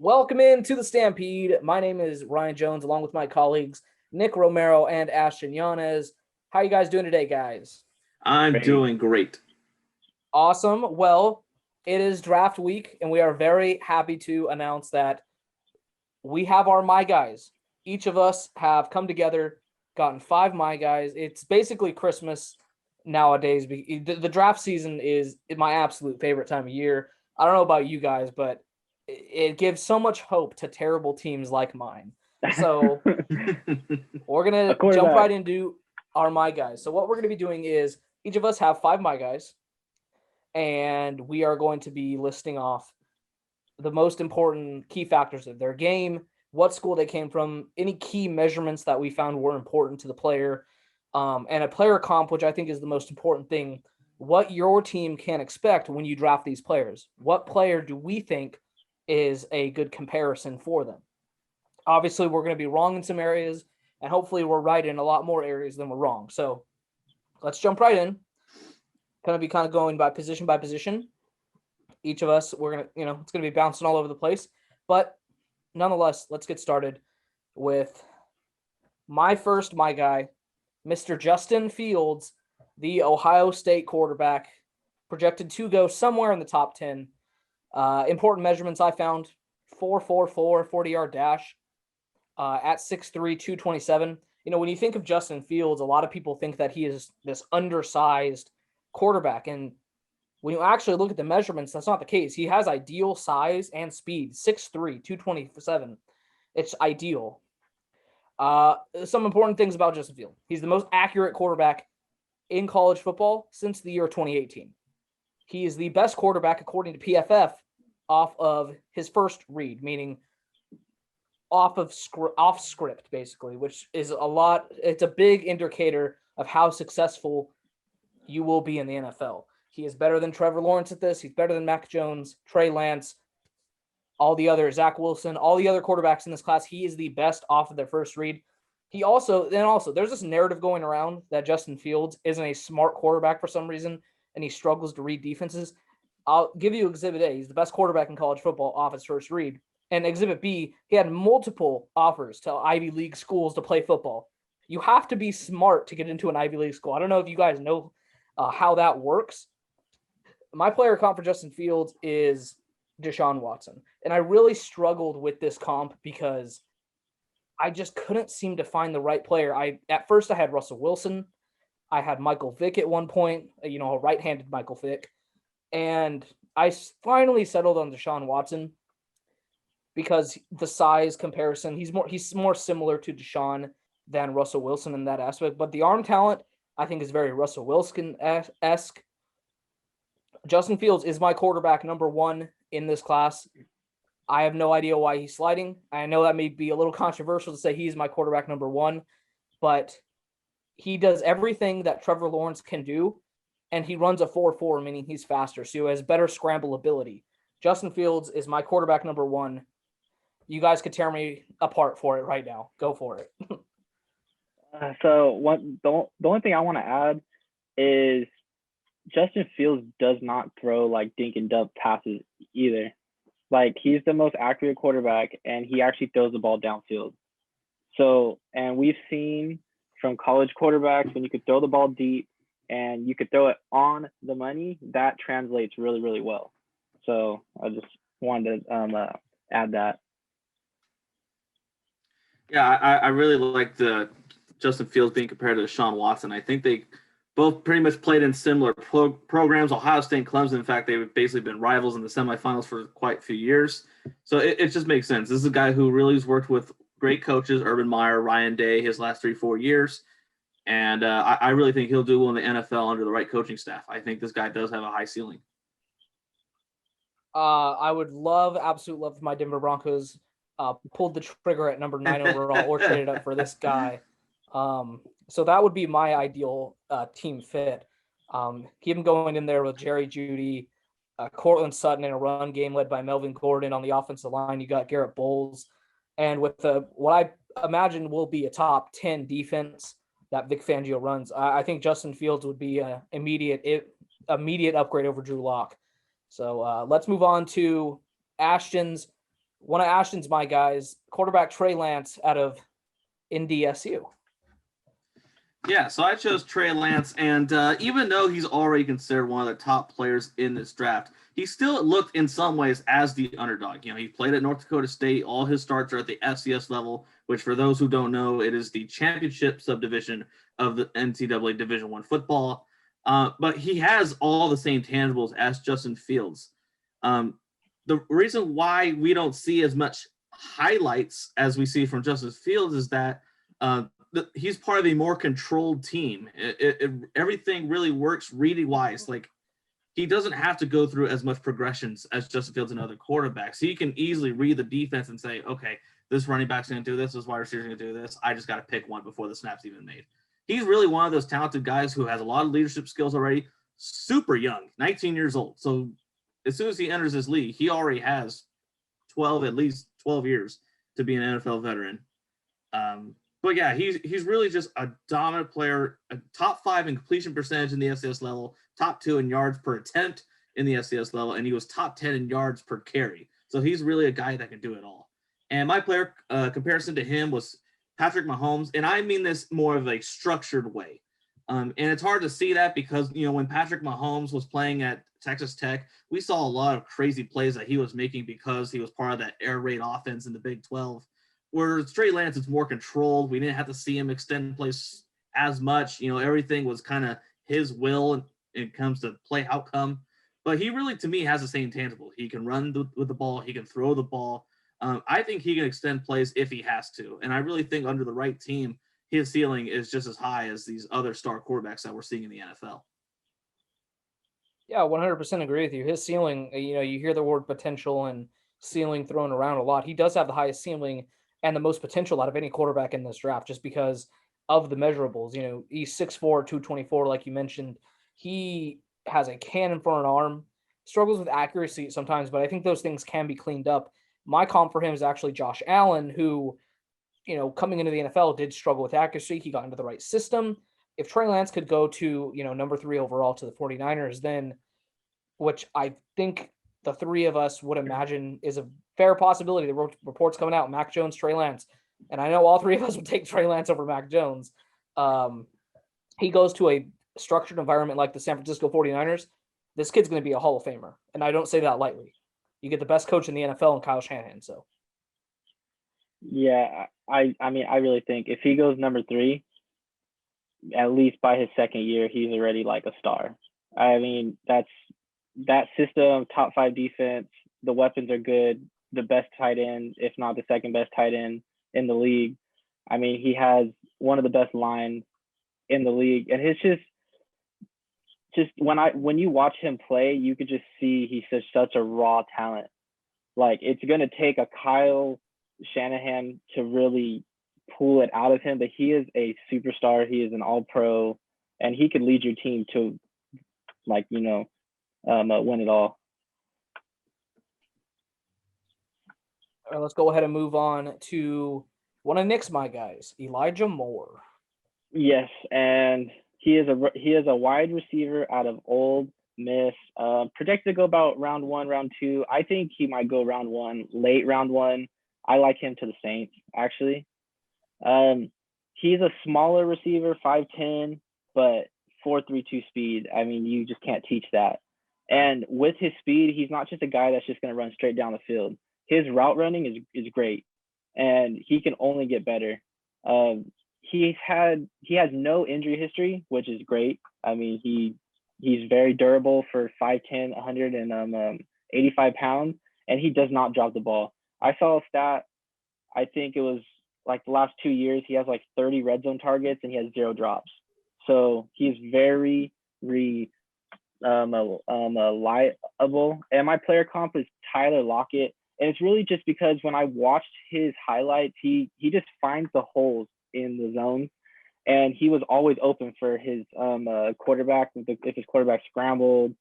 Welcome into the Stampede. My name is Ryan Jones, along with my colleagues Nick Romero and Ashton Yanez. How you guys doing today, guys? I'm Great. doing great. Awesome. Well, it is draft week, and we are very happy to announce that we have our My Guys. Each of us have come together, gotten five My Guys. It's basically Christmas nowadays. The draft season is my absolute favorite time of year. I don't know about you guys, but it gives so much hope to terrible teams like mine. So we're A gonna jump quarterback. right into our My Guys. So what we're gonna be doing is each of us have five My Guys, and we are going to be listing off the most important key factors of their game, what school they came from, any key measurements that we found were important to the player, and a player comp, which I think is the most important thing. What your team can expect when you draft these players. What player do we think is a good comparison for them? Obviously, we're going to be wrong in some areas, and hopefully, we're right in a lot more areas than we're wrong. So let's jump right in. Going to be kind of going by position. Each of us, we're going to, it's going to be bouncing all over the place. But nonetheless, let's get started with my guy, Mr. Justin Fields, the Ohio State quarterback, projected to go somewhere in the top 10. Important measurements I found: 4.44 40-yard dash at 6'3", 227. When you think of Justin Fields, a lot of people think that he is this undersized quarterback. And when you actually look at the measurements, that's not the case. He has ideal size and speed, 6'3", 227. It's ideal. Some important things about Justin Fields. He's the most accurate quarterback in college football since the year 2018. He is the best quarterback, according to PFF, off of his first read, meaning off script, basically, which is a lot. It's a big indicator of how successful you will be in the NFL. He is better than Trevor Lawrence at this. He's better than Mac Jones, Trey Lance, all the other Zach Wilson, all the other quarterbacks in this class. He is the best off of their first read. There's this narrative going around that Justin Fields isn't a smart quarterback for some reason, and he struggles to read defenses. I'll give you Exhibit A. He's the best quarterback in college football off his first read. And Exhibit B, he had multiple offers to Ivy League schools to play football. You have to be smart to get into an Ivy League school. I don't know if you guys know how that works. My player comp for Justin Fields is Deshaun Watson. And I really struggled with this comp because I just couldn't seem to find the right player. At first I had Russell Wilson. I had Michael Vick at one point, a right-handed Michael Vick. And I finally settled on Deshaun Watson because the size comparison, he's more similar to Deshaun than Russell Wilson in that aspect. But the arm talent, I think, is very Russell Wilson-esque. Justin Fields is my quarterback number one in this class. I have no idea why he's sliding. I know that may be a little controversial to say he's my quarterback number one, but he does everything that Trevor Lawrence can do, and he runs a 4.4, meaning he's faster, so he has better scramble ability. Justin Fields is my quarterback number one. You guys could tear me apart for it right now. Go for it. The only thing I want to add is Justin Fields does not throw like dink and dunk passes either. Like, he's the most accurate quarterback, and he actually throws the ball downfield. So, and we've seen from college quarterbacks, when you could throw the ball deep and you could throw it on the money, that translates really, really well. So I just wanted to add that. Yeah, I really like the Justin Fields being compared to Deshaun Watson. I think they both pretty much played in similar programs. Ohio State and Clemson, in fact, they've basically been rivals in the semifinals for quite a few years. So it just makes sense. This is a guy who really has worked with great coaches, Urban Meyer, Ryan Day, his last 3-4 years. And I really think he'll do well in the NFL under the right coaching staff. I think this guy does have a high ceiling. I would absolute love if my Denver Broncos pulled the trigger at number 9 overall or traded up for this guy. So that would be my ideal team fit. Keep him going in there with Jerry Jeudy, Cortland Sutton in a run game led by Melvin Gordon. On the offensive line, you got Garrett Bowles. And with what I imagine will be a top 10 defense that Vic Fangio runs, I think Justin Fields would be an immediate upgrade over Drew Lock. So let's move on to Ashton's one of Ashton's my guys, quarterback Trey Lance out of NDSU. Yeah, so I chose Trey Lance, and even though he's already considered one of the top players in this draft, he still looked in some ways as the underdog. He played at North Dakota State. All his starts are at the FCS level, which for those who don't know, it is the championship subdivision of the NCAA Division I football. But he has all the same tangibles as Justin Fields. The reason why we don't see as much highlights as we see from Justin Fields is that he's part of a more controlled team. Everything really works really wise. Like, he doesn't have to go through as much progressions as Justin Fields and other quarterbacks. He can easily read the defense and say, okay, this running back's going to do this, this wide receiver's going to do this. I just got to pick one before the snap's even made. He's really one of those talented guys who has a lot of leadership skills already, super young, 19 years old. So as soon as he enters this league, he already has at least 12 years to be an NFL veteran. But yeah, he's really just a dominant player, a top 5 in completion percentage in the FCS level, top 2 in yards per attempt in the FCS level, and he was top 10 in yards per carry. So he's really a guy that can do it all. And my player comparison to him was Patrick Mahomes, and I mean this more of a structured way. And it's hard to see that because, when Patrick Mahomes was playing at Texas Tech, we saw a lot of crazy plays that he was making because he was part of that air raid offense in the Big 12. Where Trey Lance is more controlled. We didn't have to see him extend plays as much. Everything was kind of his will when it comes to play outcome. But he really, to me, has the same tangible. He can run with the ball. He can throw the ball. I think he can extend plays if he has to. And I really think under the right team, his ceiling is just as high as these other star quarterbacks that we're seeing in the NFL. Yeah, 100% agree with you. His ceiling, you hear the word potential and ceiling thrown around a lot. He does have the highest ceiling and the most potential out of any quarterback in this draft just because of the measurables. He's 6'4", 224, like you mentioned. He has a cannon for an arm, struggles with accuracy sometimes, but I think those things can be cleaned up. My comp for him is actually Josh Allen, who, coming into the NFL did struggle with accuracy. He got into the right system. If Trey Lance could go to, number 3 overall to the 49ers, then, which I think the three of us would imagine is a fair possibility. The reports coming out, Mac Jones, Trey Lance. And I know all three of us would take Trey Lance over Mac Jones. He goes to a structured environment like the San Francisco 49ers. This kid's going to be a Hall of Famer. And I don't say that lightly. You get the best coach in the NFL in Kyle Shanahan. So, yeah, I mean, I really think if he goes number 3, at least by his second year, he's already like a star. I mean, that system, top 5 defense, the weapons are good, the best tight end, if not the second best tight end in the league. I mean, he has one of the best lines in the league. And it's just when you watch him play, you could just see he's such a raw talent. Like, it's going to take a Kyle Shanahan to really pull it out of him, but he is a superstar. He is an all-pro, and he could lead your team to, win it all. All right, let's go ahead and move on to one of Nick's my guys, Elijah Moore. Yes, and he is a wide receiver out of Ole Miss. Projected to go about round 1, round 2. I think he might go round 1, late round 1. I like him to the Saints, actually. He's a smaller receiver, 5'10", but 4.32 speed. I mean, you just can't teach that. And with his speed, he's not just a guy that's just going to run straight down the field. His route running is great, and he can only get better. He has no injury history, which is great. I mean, he's very durable for 5'10", 185 pounds, and he does not drop the ball. I saw a stat, I think it was like the last 2 years, he has like 30 red zone targets and he has 0 drops. So he's very reliable. And my player comp is Tyler Lockett. And it's really just because when I watched his highlights, he just finds the holes in the zones. And he was always open for his quarterback. If his quarterback scrambled,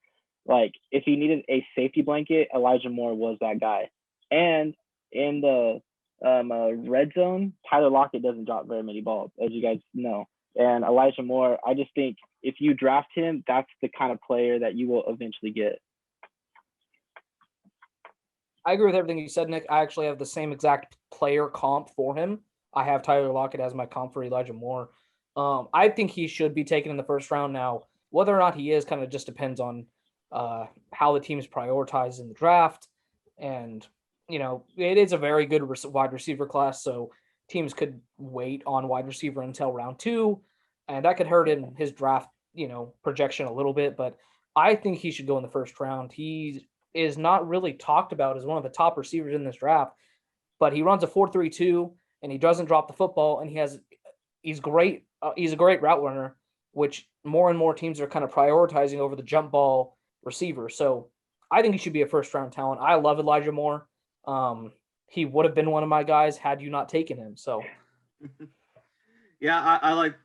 like if he needed a safety blanket, Elijah Moore was that guy. And in the red zone, Tyler Lockett doesn't drop very many balls, as you guys know. And Elijah Moore, I just think if you draft him, that's the kind of player that you will eventually get. I agree with everything you said, Nick. I actually have the same exact player comp for him. I have Tyler Lockett as my comp for Elijah Moore. I think he should be taken in the first round now. Whether or not he is kind of just depends on how the team's prioritized in the draft. And, it is a very good wide receiver class. So teams could wait on wide receiver until round 2. And that could hurt in his draft, projection a little bit. But I think he should go in the first round. He is not really talked about as one of the top receivers in this draft, but he runs a 4.32 and he doesn't drop the football, and he's great. He's a great route runner, which more and more teams are kind of prioritizing over the jump ball receiver. So I think he should be a first round talent. I love Elijah Moore. He would have been one of my guys had you not taken him. So Yeah, I like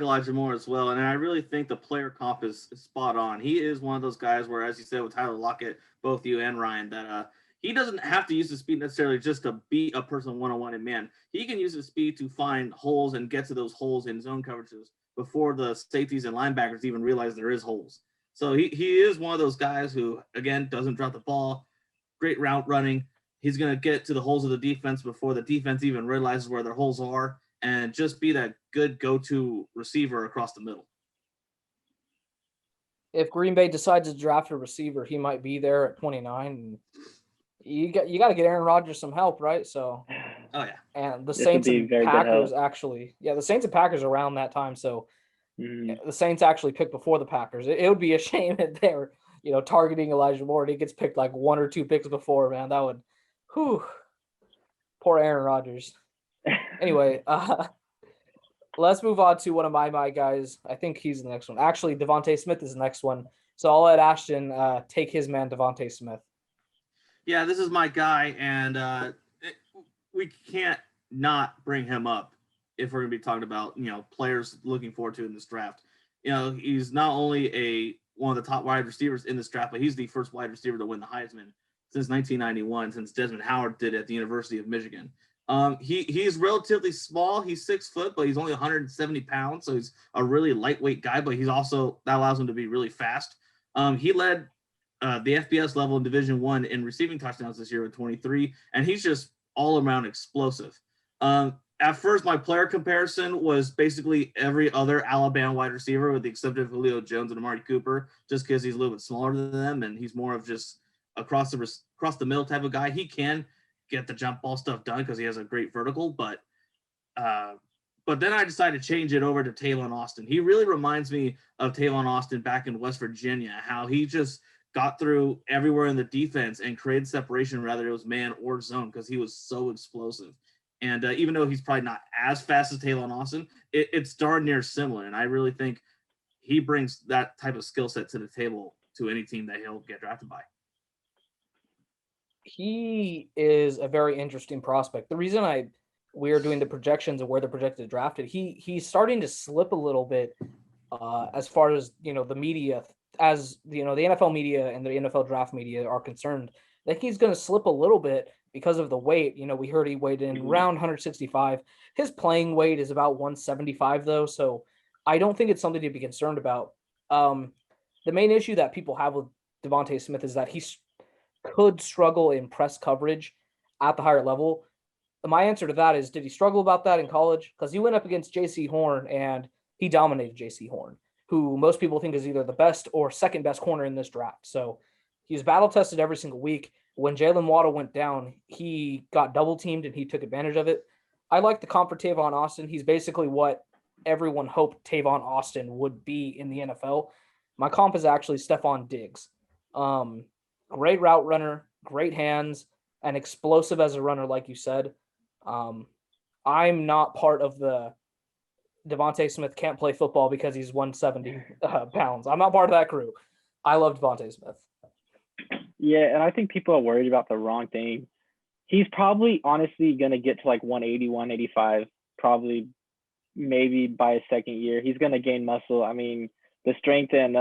Elijah Moore as well, and I really think the player comp is spot on. He is one of those guys where, as you said with Tyler Lockett, both you and Ryan, that he doesn't have to use his speed necessarily just to beat a person one-on-one in man. He can use his speed to find holes and get to those holes in zone coverages before the safeties and linebackers even realize there is holes. So he is one of those guys who, again, doesn't drop the ball, great route running. He's going to get to the holes of the defense before the defense even realizes where their holes are, and just be that good go-to receiver across the middle. if Green Bay decides to draft a receiver, he might be there at 29. And you got to get Aaron Rodgers some help, right? So, Oh yeah, and the This would Saints be and very good Packers help. actually, the Saints and Packers around that time. So Mhm. the Saints actually picked before the Packers. It would be a shame if they were, targeting Elijah Moore and he gets picked like 1 or 2 picks before. Man, that would, whew, poor Aaron Rodgers. Anyway, let's move on to one of my guys. I think he's the next one. Actually, Devontae Smith is the next one. So I'll let Ashton take his man, Devontae Smith. yeah, this is my guy, and we can't not bring him up if we're going to be talking about players looking forward to in this draft. He's not only one of the top wide receivers in this draft, but he's the first wide receiver to win the Heisman since 1991, since Desmond Howard did at the University of Michigan. He's relatively small. He's 6 foot, but he's only 170 pounds, so he's a really lightweight guy. But he's also, that allows him to be really fast. He led the FBS level in Division I in receiving touchdowns this year with 23, and he's just all around explosive. At first, my player comparison was basically every other Alabama wide receiver, with the exception of Julio Jones and Amari Cooper, just because he's a little bit smaller than them, and he's more of just across the middle type of guy. He can get the jump ball stuff done because he has a great vertical, but then I decided to change it over to Tavon Austin. He really reminds me of Tavon Austin back in West Virginia, how he just got through everywhere in the defense and created separation, whether it was man or zone, because he was so explosive. And even though he's probably not as fast as Tavon Austin, it's darn near similar. And I really think he brings that type of skill set to the table to any team that he'll get drafted by. He is a very interesting prospect. The reason we are doing the projections of where they're projected drafted, he's starting to slip a little bit as far as the media, as the NFL media and the NFL draft media are concerned. I think he's going to slip a little bit because of the weight. We heard he weighed in around 165. His playing weight is about 175 though, so I don't think it's something to be concerned about. The main issue that people have with Devontae Smith is that he's could struggle in press coverage at the higher level. My answer to that is, did he struggle about that in college? Because he went up against J.C. Horn and he dominated J.C. Horn, who most people think is either the best or second best corner in this draft. So he's battle tested every single week. When Jalen Waddle went down, he got double teamed and he took advantage of it. I like the comp for Tavon Austin. He's basically what everyone hoped Tavon Austin would be in the NFL. My comp is actually Stephon Diggs. Great route runner, great hands, and explosive as a runner, like you said. I'm not part of the Devontae Smith can't play football because he's 170 pounds. I'm not part of that crew. I love Devontae Smith. Yeah, and I think people are worried about the wrong thing. He's probably honestly going to get to like 180, 185, probably maybe by his second year. He's going to gain muscle. I mean, the strength and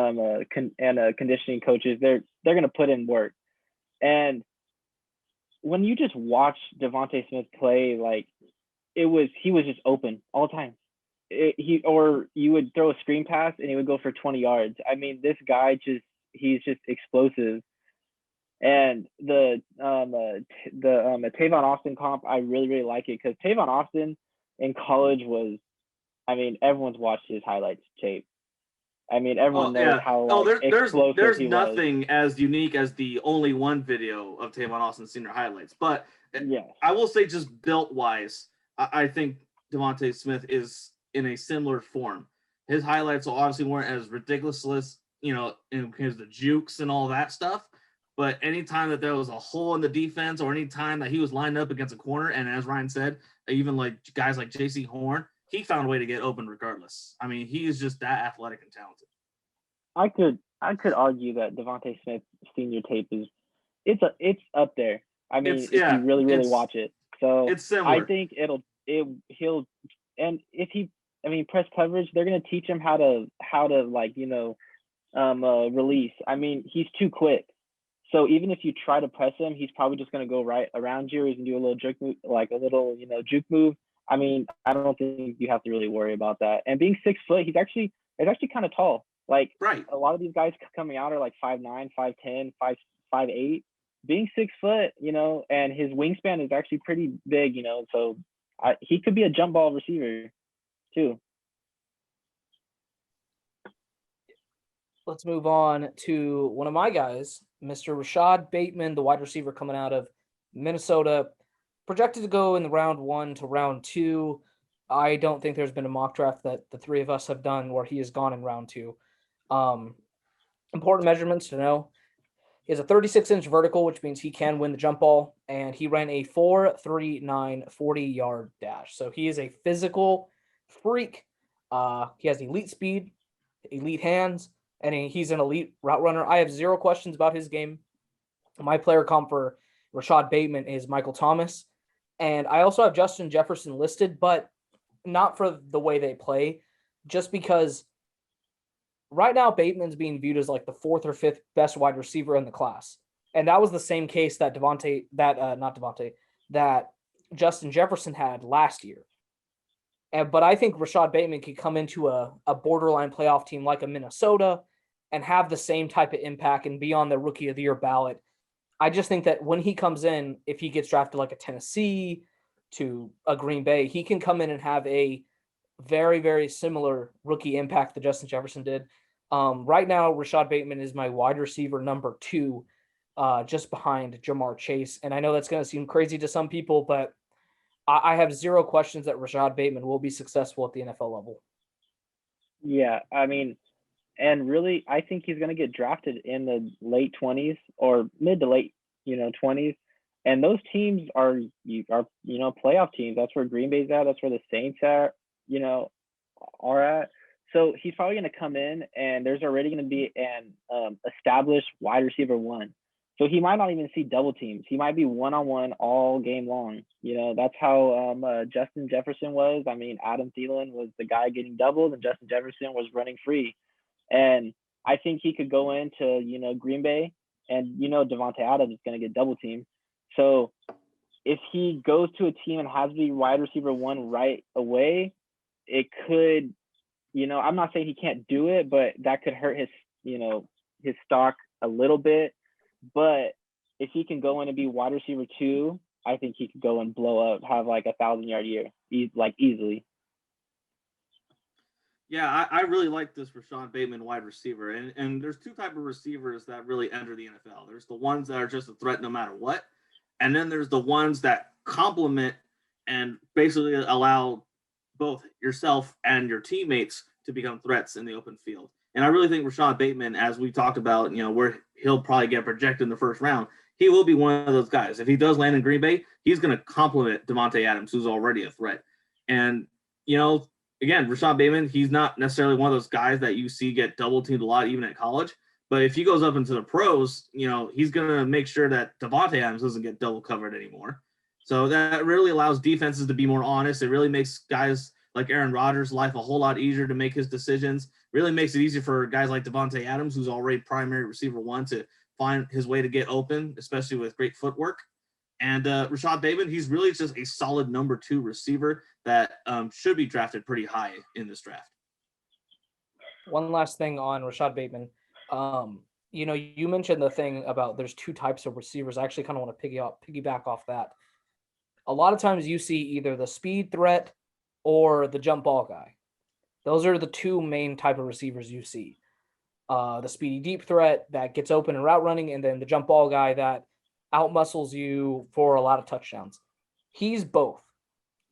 conditioning coaches, they're going to put in work. And when you just watch Devontae Smith play, like he was just open all the time. Or you would throw a screen pass and he would go for 20 yards. I mean, this guy he's just explosive. And the Tavon Austin comp, I really really like it because Tavon Austin in college was, I mean, everyone's watched his highlights tape. I mean, everyone knows yeah. how Oh, like explosive there's he was. nothing as unique as the only one video of Tavon Austin's senior highlights. But Yes. I will say, just built wise, I think Devontae Smith is in a similar form. His highlights obviously weren't as ridiculous, because the jukes and all that stuff. But anytime that there was a hole in the defense, or any time that he was lined up against a corner, and as Ryan said, even like guys like J.C. Horn, he found a way to get open regardless. I mean, he is just that athletic and talented. I could argue that Devontae Smith senior tape is it's up there. I mean, if you really really watch it. So it's similar. I think he'll, and if he, I mean, press coverage, they're gonna teach him how to like, release. I mean, he's too quick. So even if you try to press him, he's probably just gonna go right around you. He's gonna do a little jerk move, like a little, juke move. I mean, I don't think you have to really worry about that. And being 6 foot, he's actually kind of tall. Like right. A lot of these guys coming out are like 5'9", 5'10", 5'8". Being 6 foot, and his wingspan is actually pretty big, so he could be a jump ball receiver too. Let's move on to one of my guys, Mr. Rashad Bateman, the wide receiver coming out of Minnesota, projected to go in the round 1 to round 2. I don't think there's been a mock draft that the three of us have done where he has gone in round 2. Important measurements to know. He has a 36-inch vertical, which means he can win the jump ball, and he ran a 4.39 40-yard dash. So he is a physical freak. He has elite speed, elite hands, and he's an elite route runner. I have zero questions about his game. My player comp for Rashad Bateman is Michael Thomas, and I also have Justin Jefferson listed, but not for the way they play, just because right now Bateman's being viewed as like the 4th or 5th best wide receiver in the class. And that was the same case that that Justin Jefferson had last year. But I think Rashad Bateman could come into a borderline playoff team like a Minnesota and have the same type of impact and be on the rookie of the year ballot. I just think that when he comes in, if he gets drafted like a Tennessee to a Green Bay, he can come in and have a very, very similar rookie impact that Justin Jefferson did. Right now, Rashad Bateman is my wide receiver number 2, just behind Jamar Chase. And I know that's going to seem crazy to some people, but I have zero questions that Rashad Bateman will be successful at the NFL level. Yeah, I mean, and really, I think he's going to get drafted in the late 20s or mid to late, 20s. And those teams are playoff teams. That's where Green Bay's at. That's where the Saints are at. So he's probably going to come in, and there's already going to be an established wide receiver 1. So he might not even see double teams. He might be one-on-one all game long. That's how Justin Jefferson was. I mean, Adam Thielen was the guy getting doubled, and Justin Jefferson was running free. And I think he could go into, Green Bay, and, Devontae Adams is going to get double teamed. So if he goes to a team and has to be wide receiver 1 right away, it could, I'm not saying he can't do it, but that could hurt his stock a little bit. But if he can go in and be wide receiver 2, I think he could go and blow up, have like 1,000-yard year, easily. Yeah, I really like this Rashad Bateman wide receiver. And there's 2 type of receivers that really enter the NFL. There's the ones that are just a threat no matter what. And then there's the ones that complement and basically allow both yourself and your teammates to become threats in the open field. And I really think Rashad Bateman, as we talked about, where he'll probably get projected in the first round, he will be one of those guys. If he does land in Green Bay, he's going to complement Devontae Adams, who's already a threat. And, again, Rashad Bateman, he's not necessarily one of those guys that you see get double teamed a lot, even at college. But if he goes up into the pros, he's going to make sure that Devontae Adams doesn't get double covered anymore. So that really allows defenses to be more honest. It really makes guys like Aaron Rodgers' life a whole lot easier to make his decisions. Really makes it easier for guys like Devontae Adams, who's already primary receiver 1, to find his way to get open, especially with great footwork. And Rashad Bateman, he's really just a solid number 2 receiver that should be drafted pretty high in this draft. One last thing on Rashad Bateman. you mentioned the thing about there's two types of receivers. I actually kind of want to piggyback off that. A lot of times you see either the speed threat or the jump ball guy. Those are the two main type of receivers you see. The speedy deep threat that gets open and route running, and then the jump ball guy that outmuscles you for a lot of touchdowns. He's both.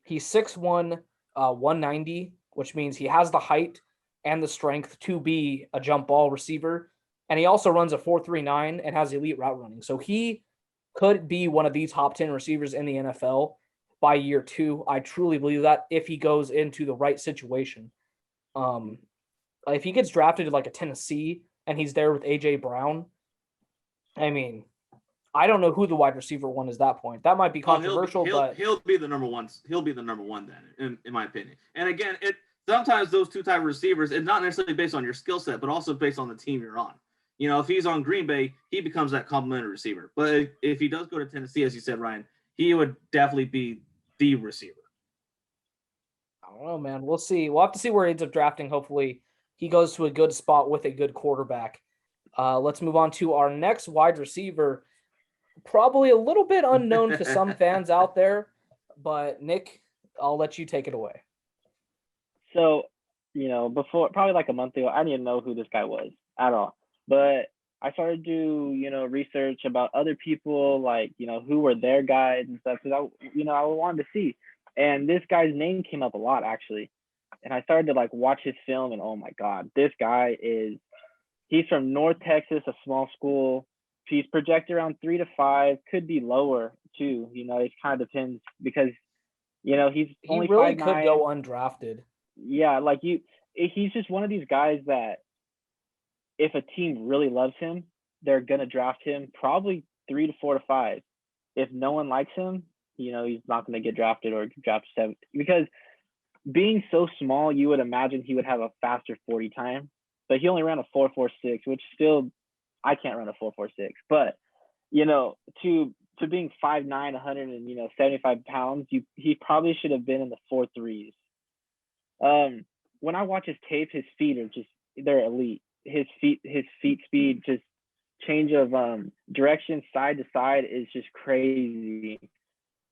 He's 6'1", 190, which means he has the height and the strength to be a jump ball receiver. And he also runs a 4.39 and has elite route running. So he could be one of the top 10 receivers in the NFL by year 2. I truly believe that if he goes into the right situation. If he gets drafted to like a Tennessee and he's there with AJ Brown, I mean, I don't know who the wide receiver one is at that point. That might be controversial, but he'll be the number one. He'll be the number one then, in my opinion. And again, sometimes those two type of receivers, it's not necessarily based on your skill set, but also based on the team you're on. If he's on Green Bay, he becomes that complimentary receiver. But if he does go to Tennessee, as you said, Ryan, he would definitely be the receiver. I don't know, man. We'll see. We'll have to see where he ends up drafting. Hopefully, he goes to a good spot with a good quarterback. Let's move on to our next wide receiver. Probably a little bit unknown to some fans out there, but Nick, I'll let you take it away. So, before probably like a month ago, I didn't even know who this guy was at all. But I started to, research about other people, like, who were their guys and stuff, because I wanted to see. And this guy's name came up a lot, actually. And I started to like watch his film, and oh my God, this guy he's from North Texas, a small school. He's projected around 3 to 5, could be lower too. It kind of depends because, he's only he really 5'9". could go undrafted. Yeah, like he's just one of these guys that if a team really loves him, they're gonna draft him probably 3 to 4 to 5. If no one likes him, he's not gonna get drafted or draft 7 because being so small, you would imagine he would have a faster 40 time, but he only ran a 4.46, which still I can't run a 4.46. But to being 5'9", 175 pounds, he probably should have been in the 4.3s. When I watch his tape, his feet are they're elite. His feet speed, just change of direction side to side is just crazy.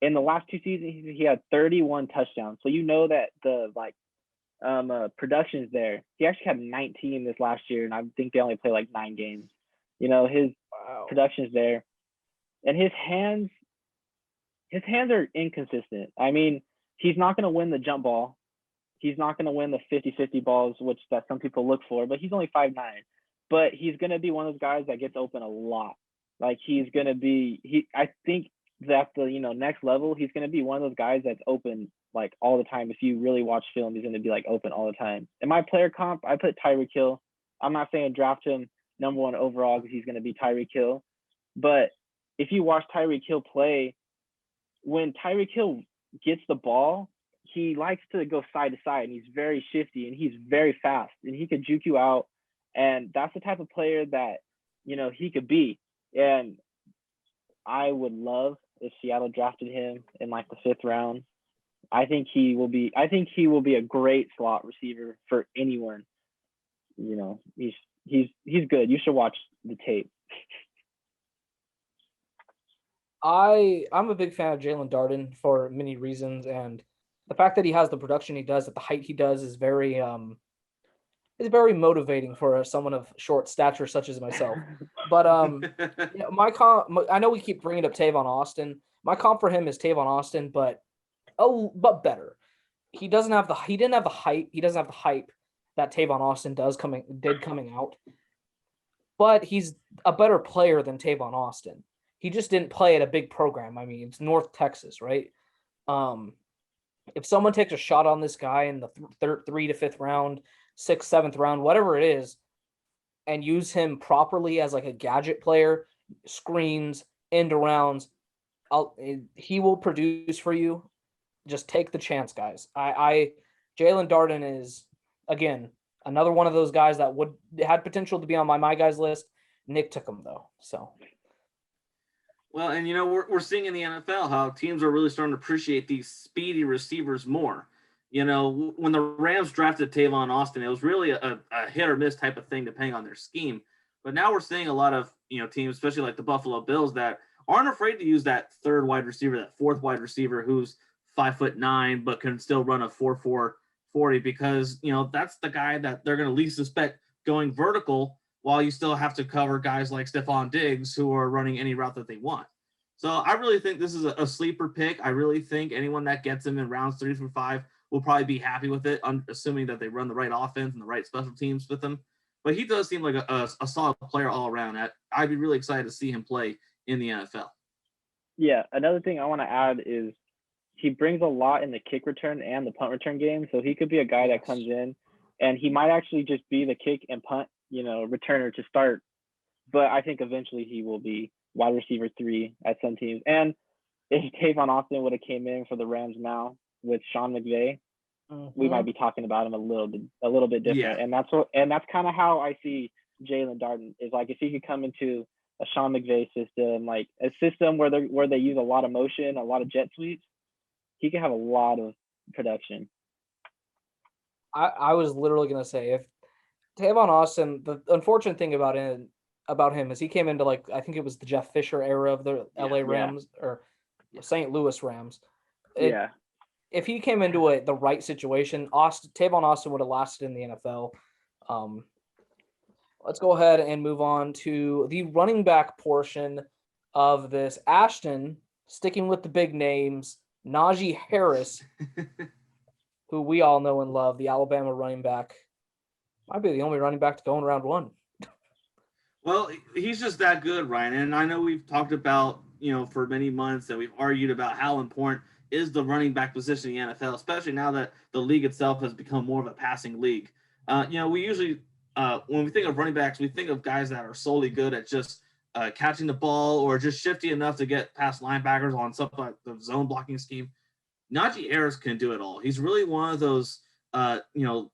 In the last 2 seasons, he had 31 touchdowns. So that the production's there. He actually had 19 this last year, and I think they only play like 9 games. His production's there, and his hands are inconsistent. I mean, he's not going to win the jump ball. He's not going to win the 50-50 balls, which that some people look for, but he's only 5'9". But he's going to be one of those guys that gets open a lot. Like he's going to be, I think that the, next level, he's going to be one of those guys that's open like all the time. If you really watch film, he's going to be like open all the time. In my player comp, I put Tyreek Hill. I'm not saying draft him number 1 overall because he's going to be Tyreek Hill. But if you watch Tyreek Hill play, when Tyreek Hill gets the ball, he likes to go side to side, and he's very shifty, and he's very fast, and he could juke you out. And that's the type of player that, he could be. And I would love if Seattle drafted him in like the 5th round. I think he will be a great slot receiver for anyone. He's good. You should watch the tape. I'm a big fan of Jalen Darden for many reasons, and the fact that he has the production he does at the height he does is very motivating for someone of short stature such as myself. But I know we keep bringing up Tavon Austin. My comp for him is Tavon Austin, but better. He didn't have the height. He doesn't have the hype that Tavon Austin did coming out. But he's a better player than Tavon Austin. He just didn't play at a big program. I mean, it's North Texas, right? If someone takes a shot on this guy in the 3 to 5th round, 6th, 7th round, whatever it is, and use him properly as like a gadget player, screens, end arounds, he will produce for you. Just take the chance, guys. Jalen Darden is, again, another one of those guys that had potential to be on my guys list. Nick took him though, so. Well, and we're seeing in the NFL how teams are really starting to appreciate these speedy receivers more. When the Rams drafted Tavon Austin, it was really a hit or miss type of thing depending on their scheme. But now we're seeing a lot of teams, especially like the Buffalo Bills, that aren't afraid to use that third wide receiver, that fourth wide receiver who's 5'9" but can still run a 4.4 40 because that's the guy that they're going to least suspect going vertical, while you still have to cover guys like Stephon Diggs who are running any route that they want. So I really think this is a sleeper pick. I really think anyone that gets him in rounds 3 through 5 will probably be happy with it, assuming that they run the right offense and the right special teams with him. But he does seem like a solid player all around. I'd be really excited to see him play in the NFL. Yeah, another thing I want to add is he brings a lot in the kick return and the punt return game. So he could be a guy that comes in and he might actually just be the kick and punt, returner to start. But I think eventually he will be wide receiver 3 at some teams. And if Tavon Austin would have came in for the Rams now with Sean McVay, we might be talking about him a little bit different. Yeah. And that's kind of how I see Jalen Darden, is like if he could come into a Sean McVay system, like a system where they use a lot of motion, a lot of jet sweeps, he could have a lot of production. I was literally gonna say, if Tavon Austin, the unfortunate thing about him is he came into, like, I think it was the Jeff Fisher era of the LA Rams or St. Louis Rams. If he came into the right situation, Tavon Austin would have lasted in the NFL. Let's go ahead and move on to the running back portion of this. Ashton, sticking with the big names, Najee Harris, who we all know and love, the Alabama running back, might be the only running back to go in round 1. Well, he's just that good, Ryan. And I know we've talked about, for many months, that we've argued about how important is the running back position in the NFL, especially now that the league itself has become more of a passing league. We usually, when we think of running backs, we think of guys that are solely good at just catching the ball or just shifty enough to get past linebackers on something like the zone blocking scheme. Najee Harris can do it all. He's really one of those,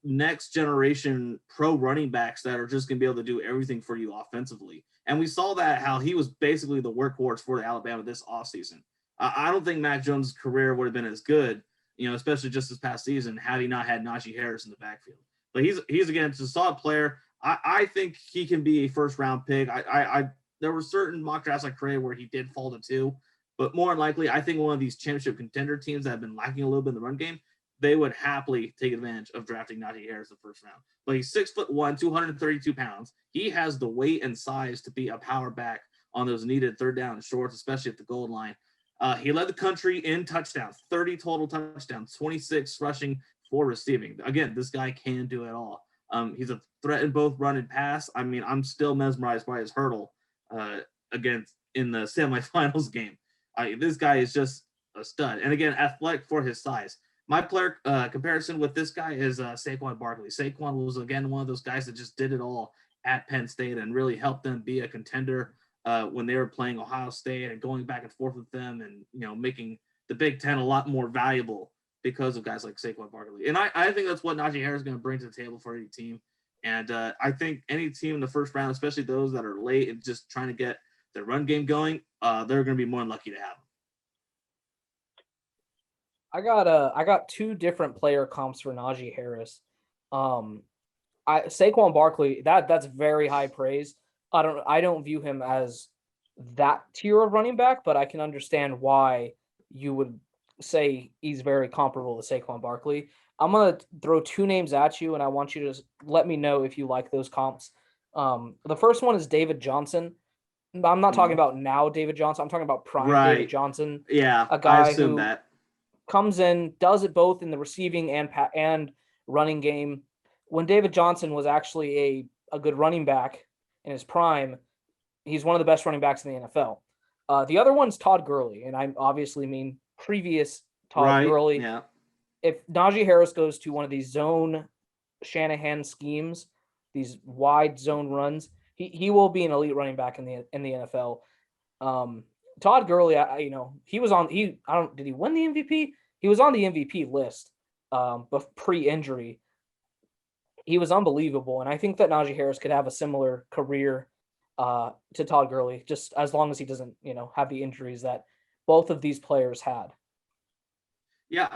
next generation pro running backs that are just going to be able to do everything for you offensively. And we saw that how he was basically the workhorse for the Alabama this offseason. I don't think Mac Jones' career would have been as good, especially just this past season, had he not had Najee Harris in the backfield. But he's again, just a solid player. I think he can be a first round pick. There were certain mock drafts I created where he did fall to 2, but more than likely, I think one of these championship contender teams that have been lacking a little bit in the run game, they would happily take advantage of drafting Najee Harris in the first round. But he's 6'1", 232 pounds. He has the weight and size to be a power back on those needed third down and shorts, especially at the goal line. He led the country in touchdowns, 30 total touchdowns, 26 rushing, 4 receiving. Again, this guy can do it all. He's a threat in both run and pass. I mean, I'm still mesmerized by his hurdle against in the semifinals game. This guy is just a stud. And again, athletic for his size. My player comparison with this guy is Saquon Barkley. Saquon was, again, one of those guys that just did it all at Penn State and really helped them be a contender when they were playing Ohio State and going back and forth with them and, making the Big Ten a lot more valuable because of guys like Saquon Barkley. And I think that's what Najee Harris is going to bring to the table for any team. And I think any team in the first round, especially those that are late and just trying to get their run game going, they're going to be more than lucky to have him. I got 2 different player comps for Najee Harris. Saquon Barkley, that's very high praise. I don't view him as that tier of running back, but I can understand why you would say he's very comparable to Saquon Barkley. I'm gonna throw 2 names at you, and I want you to let me know if you like those comps. The first one is David Johnson. I'm not talking about now David Johnson. I'm talking about prime David Johnson. Yeah, a guy I assume who that comes in, does it both in the receiving and running game. When David Johnson was actually a good running back in his prime, he's one of the best running backs in the NFL. The other one's Todd Gurley, and I obviously mean previous Todd Gurley. Yeah. If Najee Harris goes to one of these zone Shanahan schemes, these wide zone runs, he will be an elite running back in the NFL. Todd Gurley, he was on. Did he win the MVP? He was on the MVP list, but pre-injury. He was unbelievable, and I think that Najee Harris could have a similar career to Todd Gurley, just as long as he doesn't, have the injuries that both of these players had. Yeah,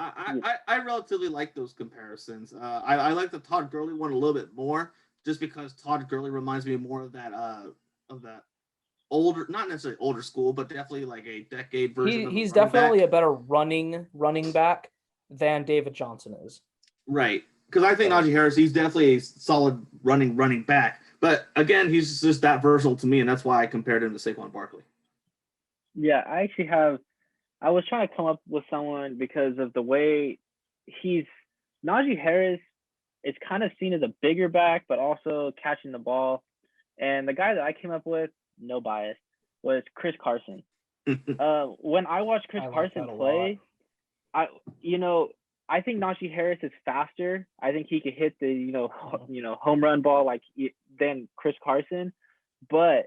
I relatively like those comparisons. I like the Todd Gurley one a little bit more, just because Todd Gurley reminds me more of that older, not necessarily older school, but definitely like a decade version of a He's running definitely back. a better running back than David Johnson is. Right. Because I think So- Najee Harris, he's definitely a solid running back. But again, he's just that versatile to me, and that's why I compared him to Saquon Barkley. Yeah, I was trying to come up with someone because of the way Najee Harris is kind of seen as a bigger back, but also catching the ball. And the guy that I came up with, no bias, was Chris Carson. When I watched Chris I like Carson that a play, I think Najee Harris is faster. I think he could hit the home run ball than Chris Carson. But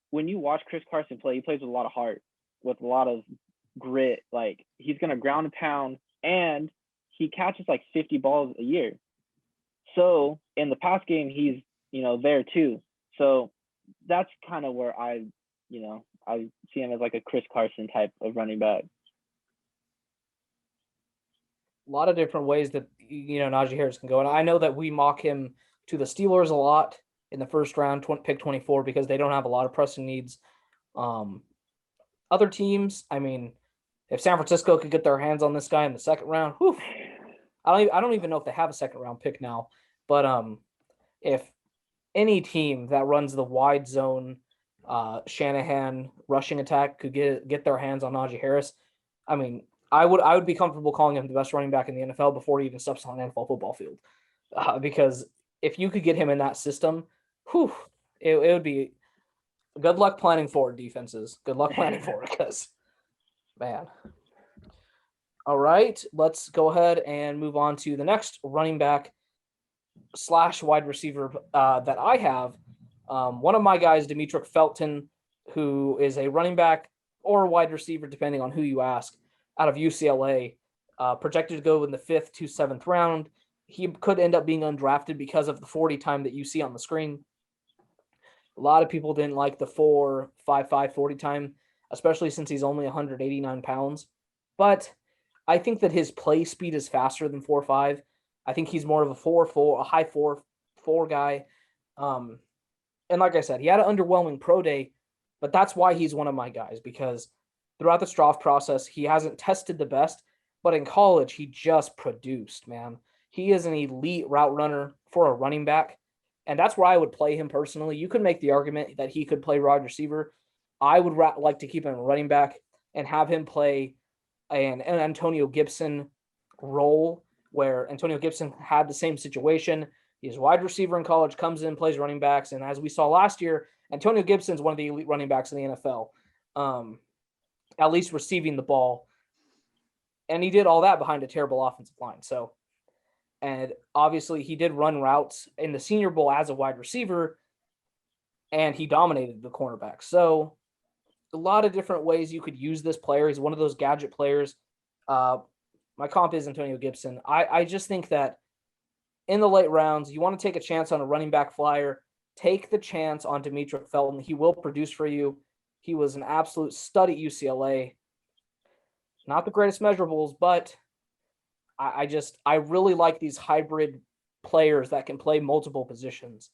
when you watch Chris Carson play, he plays with a lot of heart, with a lot of grit. Like, he's gonna ground and pound, and he catches like 50 balls a year. So in the pass game, he's there too. So that's kind of where I see him as like a Chris Carson type of running back. A lot of different ways that Najee Harris can go, and I know that we mock him to the Steelers a lot in the first round, pick 24, because they don't have a lot of pressing needs. Other teams, I mean, if San Francisco could get their hands on this guy in the second round, whew, I don't even know if they have a second round pick now. But if any team that runs the wide zone, Shanahan rushing attack could get their hands on Najee Harris, I mean, I would be comfortable calling him the best running back in the NFL before he even steps on an NFL football field, because if you could get him in that system, whew, it would be good luck planning for defenses. Good luck planning for it, because man. All right, let's go ahead and move on to the next running back / wide receiver that I have. One of my guys, Demetric Felton, who is a running back or wide receiver, depending on who you ask, out of UCLA, projected to go in the 5th to 7th round. He could end up being undrafted because of the 40 time that you see on the screen. A lot of people didn't like the 4.55 40 time, especially since he's only 189 pounds. But I think that his play speed is faster than 4.5. I think he's more of a 4.4, a high 4.4 guy. And like I said, he had an underwhelming pro day, but that's why he's one of my guys, because throughout the draft process, he hasn't tested the best, but in college, he just produced, man. He is an elite route runner for a running back, and that's where I would play him personally. You could make the argument that he could play wide receiver. I would like to keep him a running back and have him play an Antonio Gibson role, where Antonio Gibson had the same situation. He's a wide receiver in college, comes in, plays running backs, and as we saw last year, Antonio Gibson's one of the elite running backs in the NFL, at least receiving the ball. And he did all that behind a terrible offensive line. So, and obviously he did run routes in the Senior Bowl as a wide receiver, and he dominated the cornerback. So, a lot of different ways you could use this player. He's one of those gadget players. My comp is Antonio Gibson. I just think that in the late rounds, you want to take a chance on a running back flyer. Take the chance on Demetric Felton. He will produce for you. He was an absolute stud at UCLA. Not the greatest measurables, but I really like these hybrid players that can play multiple positions.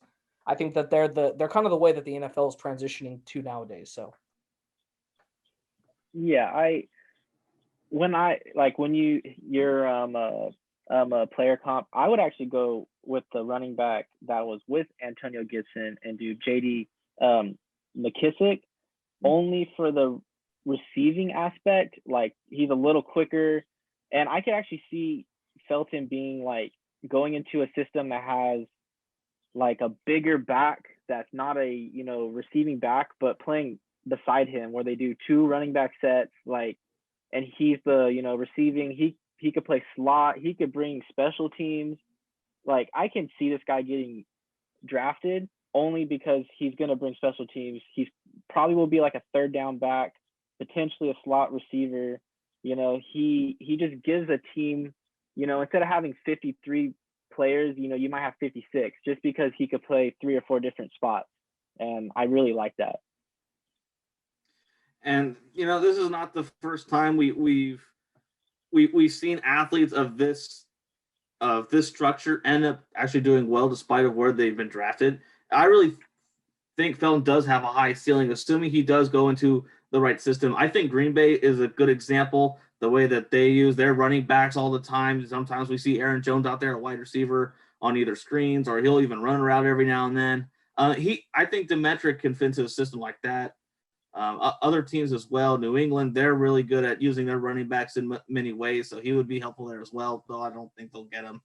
I think that they're kind of the way that the NFL is transitioning to nowadays. So yeah, when you're a player comp, I would actually go with the running back that was with Antonio Gibson and do JD McKissick, only for the receiving aspect. Like, he's a little quicker, and I could actually see Felton being like going into a system that has like a bigger back that's not a receiving back, but playing beside him, where they do 2 running back sets, like, and he's the receiving. He could play slot. He could bring special teams. Like, I can see this guy getting drafted only because he's going to bring special teams. He's probably will be like a 3rd down back, potentially a slot receiver. He just gives a team, instead of having 53 players, you might have 56, just because he could play 3 or 4 different spots. And I really like that. And this is not the first time we've seen athletes of this of this structure end up actually doing well despite of where they've been drafted. I really think Felton does have a high ceiling, assuming he does go into the right system. I think Green Bay is a good example. The way that they use their running backs all the time. Sometimes we see Aaron Jones out there, a wide receiver on either screens, or he'll even run around every now and then. I think Demetric can fit into a system like that. Other teams as well, New England, they're really good at using their running backs in many ways, so he would be helpful there as well, though I don't think they'll get him.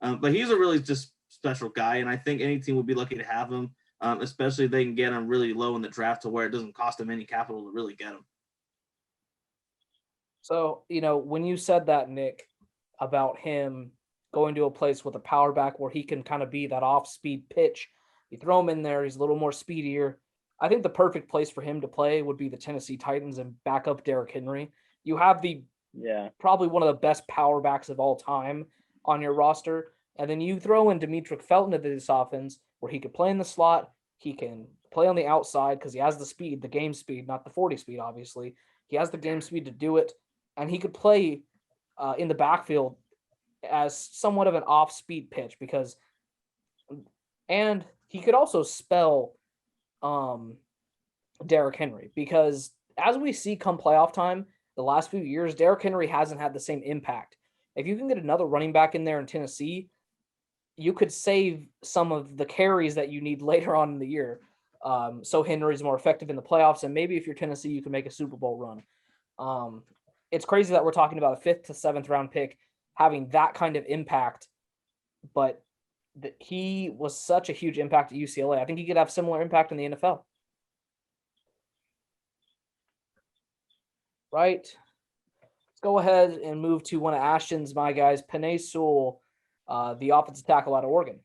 But he's a really just special guy, and I think any team would be lucky to have him, especially if they can get him really low in the draft to where it doesn't cost them any capital to really get him. So, when you said that, Nick, about him going to a place with a power back where he can kind of be that off-speed pitch, you throw him in there, he's a little more speedier. I think the perfect place for him to play would be the Tennessee Titans and back up Derrick Henry. You have probably one of the best power backs of all time on your roster, and then you throw in Demetric Felton into this offense where he could play in the slot, he can play on the outside because he has the speed, the game speed, not the 40 speed, obviously. He has the game speed to do it, and he could play in the backfield as somewhat of an off-speed pitch and he could also spell Derrick Henry, because as we see come playoff time, the last few years, Derrick Henry hasn't had the same impact. If you can get another running back in there in Tennessee, you could save some of the carries that you need later on in the year. So Henry's more effective in the playoffs, and maybe if you're Tennessee, you can make a Super Bowl run. It's crazy that we're talking about a 5th to 7th round pick having that kind of impact, but he was such a huge impact at UCLA. I think he could have similar impact in the NFL. Right. Let's go ahead and move to one of Ashton's, my guys, Penei Sewell, the offensive tackle out of Oregon.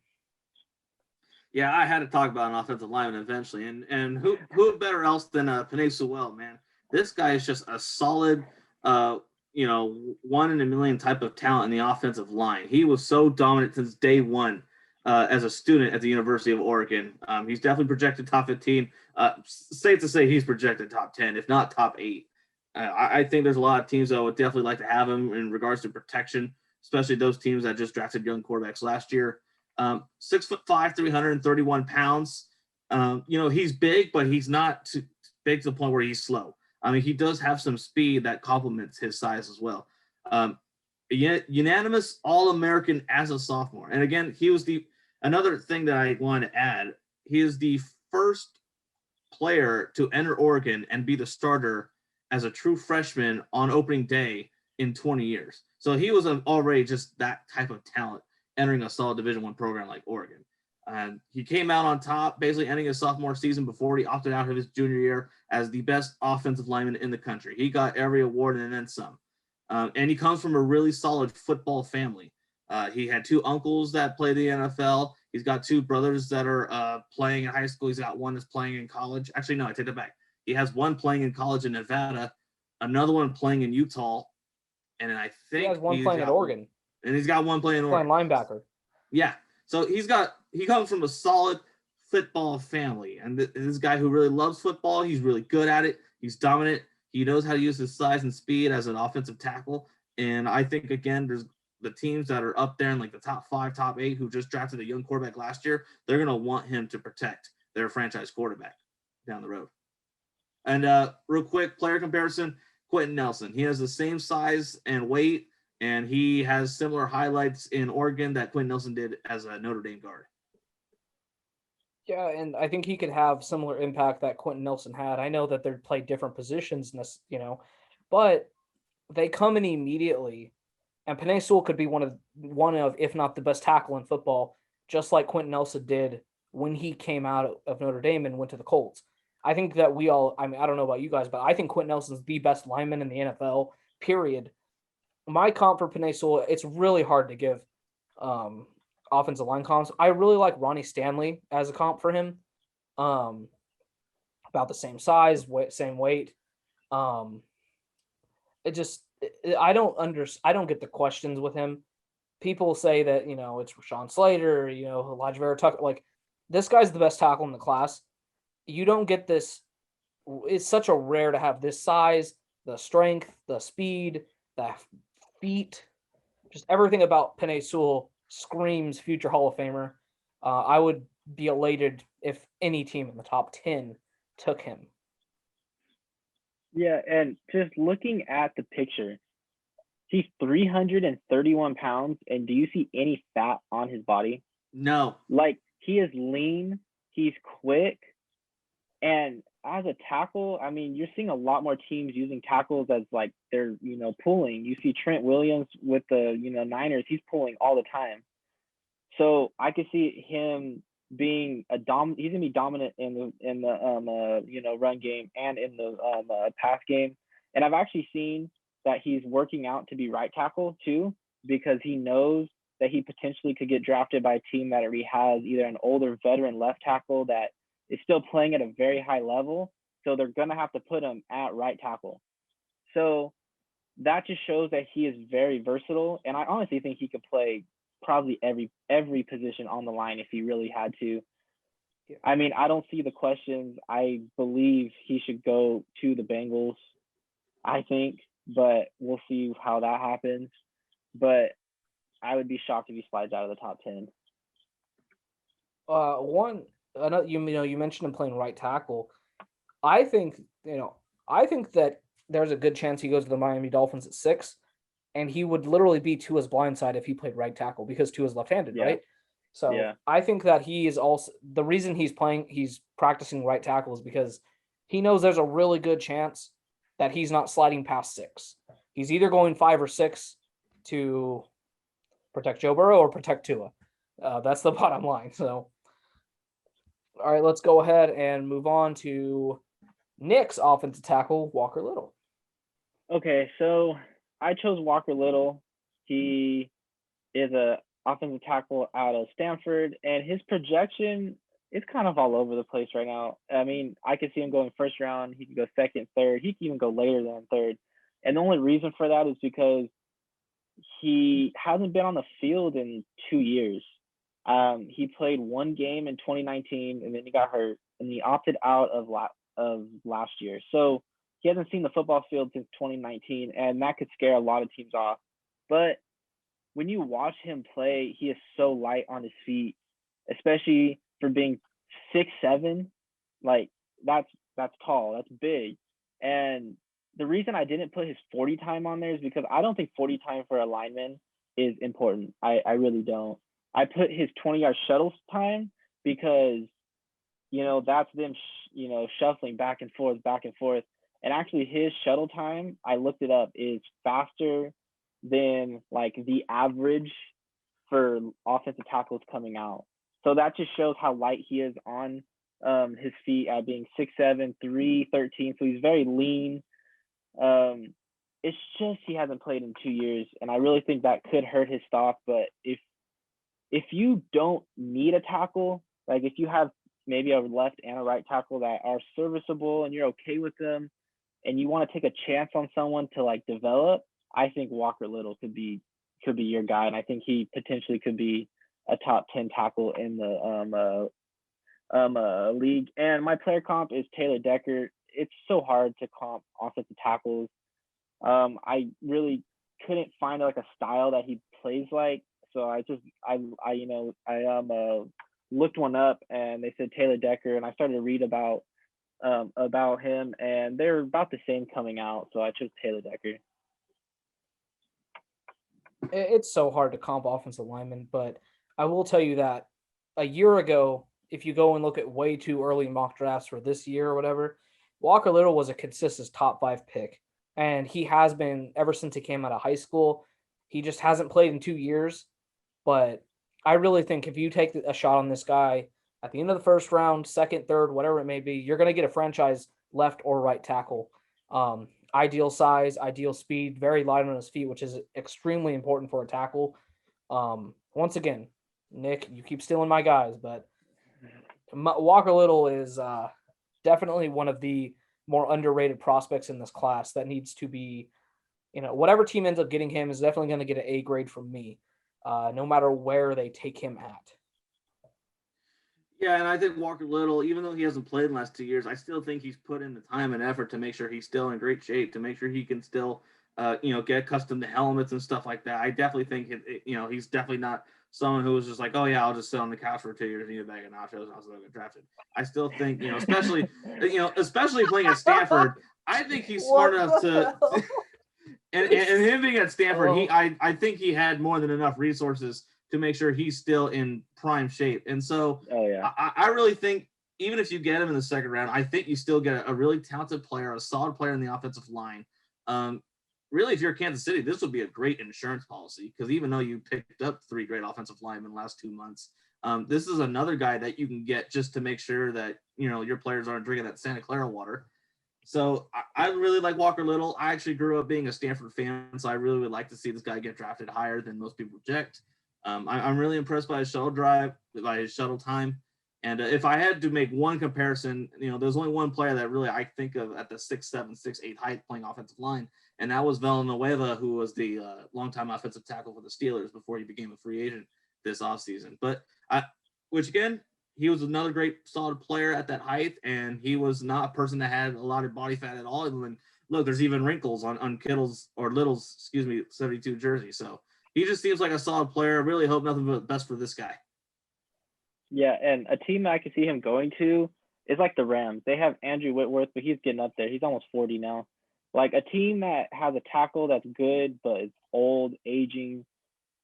Yeah, I had to talk about an offensive lineman eventually, and who better else than Penei Sewell, man? This guy is just a solid, 1 in a million type of talent in the offensive line. He was so dominant since day one. As a student at the University of Oregon. He's definitely projected top 15. Safe to say he's projected top 10, if not top 8. I think there's a lot of teams that would definitely like to have him in regards to protection, especially those teams that just drafted young quarterbacks last year. 6'5", 331 pounds. He's big, but he's not too big to the point where he's slow. I mean, he does have some speed that complements his size as well. Unanimous All-American as a sophomore. And again, he was another thing that I want to add. He is the first player to enter Oregon and be the starter as a true freshman on opening day in 20 years. So he was already just that type of talent entering a solid Division I program like Oregon. And he came out on top, basically ending his sophomore season before he opted out of his junior year as the best offensive lineman in the country. He got every award and then some. And he comes from a really solid football family. He had 2 uncles that play the NFL. He's got 2 brothers that are playing in high school. He's got one that's playing in college. Actually, no, I take that back. He has one playing in college in Nevada, another one playing in Utah, and I think he has one playing at Oregon. And he's got one playing in Oregon. Playing linebacker. Yeah. So he comes from a solid football family. And this guy who really loves football, he's really good at it. He's dominant. He knows how to use his size and speed as an offensive tackle. And I think, again, there's the teams that are up there in like the top 5, top 8 who just drafted a young quarterback last year. They're going to want him to protect their franchise quarterback down the road. And real quick, player comparison, Quentin Nelson. He has the same size and weight, and he has similar highlights in Oregon that Quentin Nelson did as a Notre Dame guard. Yeah, and I think he could have similar impact that Quentin Nelson had. I know that they play different positions, but they come in immediately. And Penei Sewell could be one of, if not the best tackle in football, just like Quentin Nelson did when he came out of Notre Dame and went to the Colts. I think that I don't know about you guys, but I think Quentin Nelson's the best lineman in the NFL, period. My comp for Penei Sewell, it's really hard to give offensive line comps. I really like Ronnie Stanley as a comp for him. About the same size, same weight. I don't get the questions with him. People say that, it's Rashawn Slater, Elijah Vera Tucker. Like, this guy's the best tackle in the class. You don't get this. It's such a rare to have this size, the strength, the speed, the feet, just everything about Penei Sewell screams future Hall of Famer. I would be elated if any team in the top 10 took him. Yeah, and just looking at the picture, he's 331 pounds, and do you see any fat on his body? No. Like, he is lean, he's quick, and as a tackle, I mean, you're seeing a lot more teams using tackles as like they're, pulling. You see Trent Williams with the, Niners, he's pulling all the time. So I could see him being he's gonna be dominant in the run game and in the pass game. And I've actually seen that he's working out to be right tackle too, because he knows that he potentially could get drafted by a team that already has either an older veteran left tackle that is still playing at a very high level. So they're gonna have to put him at right tackle. So that just shows that he is very versatile, and I honestly think he could play probably every position on the line if he really had to. Yeah. I mean, I don't see the questions. I believe he should go to the Bengals, I think, but we'll see how that happens. But I would be shocked if he slides out of the top 10. You mentioned him playing right tackle. I think that there's a good chance he goes to the Miami Dolphins at 6. And he would literally be Tua's blindside if he played right tackle because Tua's left-handed, Yeah. right? So Yeah. I think that he is also the reason he's practicing right tackle is because he knows there's a really good chance that he's not sliding past 6. He's either going 5 or 6 to protect Joe Burrow or protect Tua. That's the bottom line. So, all right, let's go ahead and move on to Nick's offensive tackle, Walker Little. Okay, so I chose Walker Little. He is a offensive tackle out of Stanford, and his projection is kind of all over the place right now. I mean, I could see him going first round. He could go second, third. He could even go later than third. And the only reason for that is because he hasn't been on the field in 2 years. He played one game in 2019, and then he got hurt, and he opted out of last year. So he hasn't seen the football field since 2019, and that could scare a lot of teams off. But when you watch him play, he is so light on his feet, especially for being 6'7". Like that's tall, that's big. And the reason I didn't put his 40 time on there is because I don't think 40 time for a lineman is important. I really don't. I put his 20-yard shuttle time because that's them shuffling back and forth. And actually his shuttle time, I looked it up, is faster than like the average for offensive tackles coming out. So that just shows how light he is on his feet at being 6'7", 313. So he's very lean. It's just he hasn't played in 2 years, and I really think that could hurt his stock. But if you don't need a tackle, like if you have maybe a left and a right tackle that are serviceable and you're okay with them, and you want to take a chance on someone to like develop, I think Walker Little could be your guy, and I think he potentially could be a top 10 tackle in the league. And my player comp is Taylor Decker. It's so hard to comp offensive tackles. I really couldn't find like a style that he plays like, so I looked one up, and they said Taylor Decker, and I started to read about him, and they're about the same coming out, so I chose Taylor Decker. It's so hard to comp offensive linemen, but I will tell you that a year ago, if you go and look at way too early mock drafts for this year or whatever, Walker Little was a consistent top 5 pick, and he has been ever since he came out of high school. He just hasn't played in 2 years, but I really think if you take a shot on this guy at the end of the first round, second, third, whatever it may be, you're going to get a franchise left or right tackle. Ideal size, ideal speed, very light on his feet, which is extremely important for a tackle. Once again, Nick, you keep stealing my guys, but Walker Little is definitely one of the more underrated prospects in this class that needs to be, whatever team ends up getting him is definitely going to get an A grade from me, no matter where they take him at. Yeah, and I think Walker Little, even though he hasn't played in the last 2 years, I still think he's put in the time and effort to make sure he's still in great shape, to make sure he can still get accustomed to helmets and stuff like that. I definitely think he's definitely not someone who was just like, oh yeah, I'll just sit on the couch for 2 years and eat a bag of nachos and I'll still get drafted. I still think, especially playing at Stanford, I think he's smart enough to and him being at Stanford, I think he had more than enough resources to make sure he's still in prime shape. And so I really think even if you get him in the second round, I think you still get a really talented player, a solid player in the offensive line. Really, if you're Kansas City, this would be a great insurance policy because even though you picked up 3 great offensive linemen in the last 2 months, this is another guy that you can get just to make sure that, your players aren't drinking that Santa Clara water. So I really like Walker Little. I actually grew up being a Stanford fan, so I really would like to see this guy get drafted higher than most people project. I'm really impressed by his shuttle drive, by his shuttle time. And if I had to make one comparison, there's only one player that really I think of at the 6'7", 6'8" height playing offensive line, and that was Villanueva, who was the longtime offensive tackle for the Steelers before he became a free agent this offseason. But which again, he was another great solid player at that height, and he was not a person that had a lot of body fat at all. And look, there's even wrinkles on Kittle's or Little's, 72 jersey. So he just seems like a solid player. I really hope nothing but best for this guy. Yeah, and a team that I could see him going to is like the Rams. They have Andrew Whitworth, but he's getting up there. He's almost 40 now. Like a team that has a tackle that's good but is old, aging.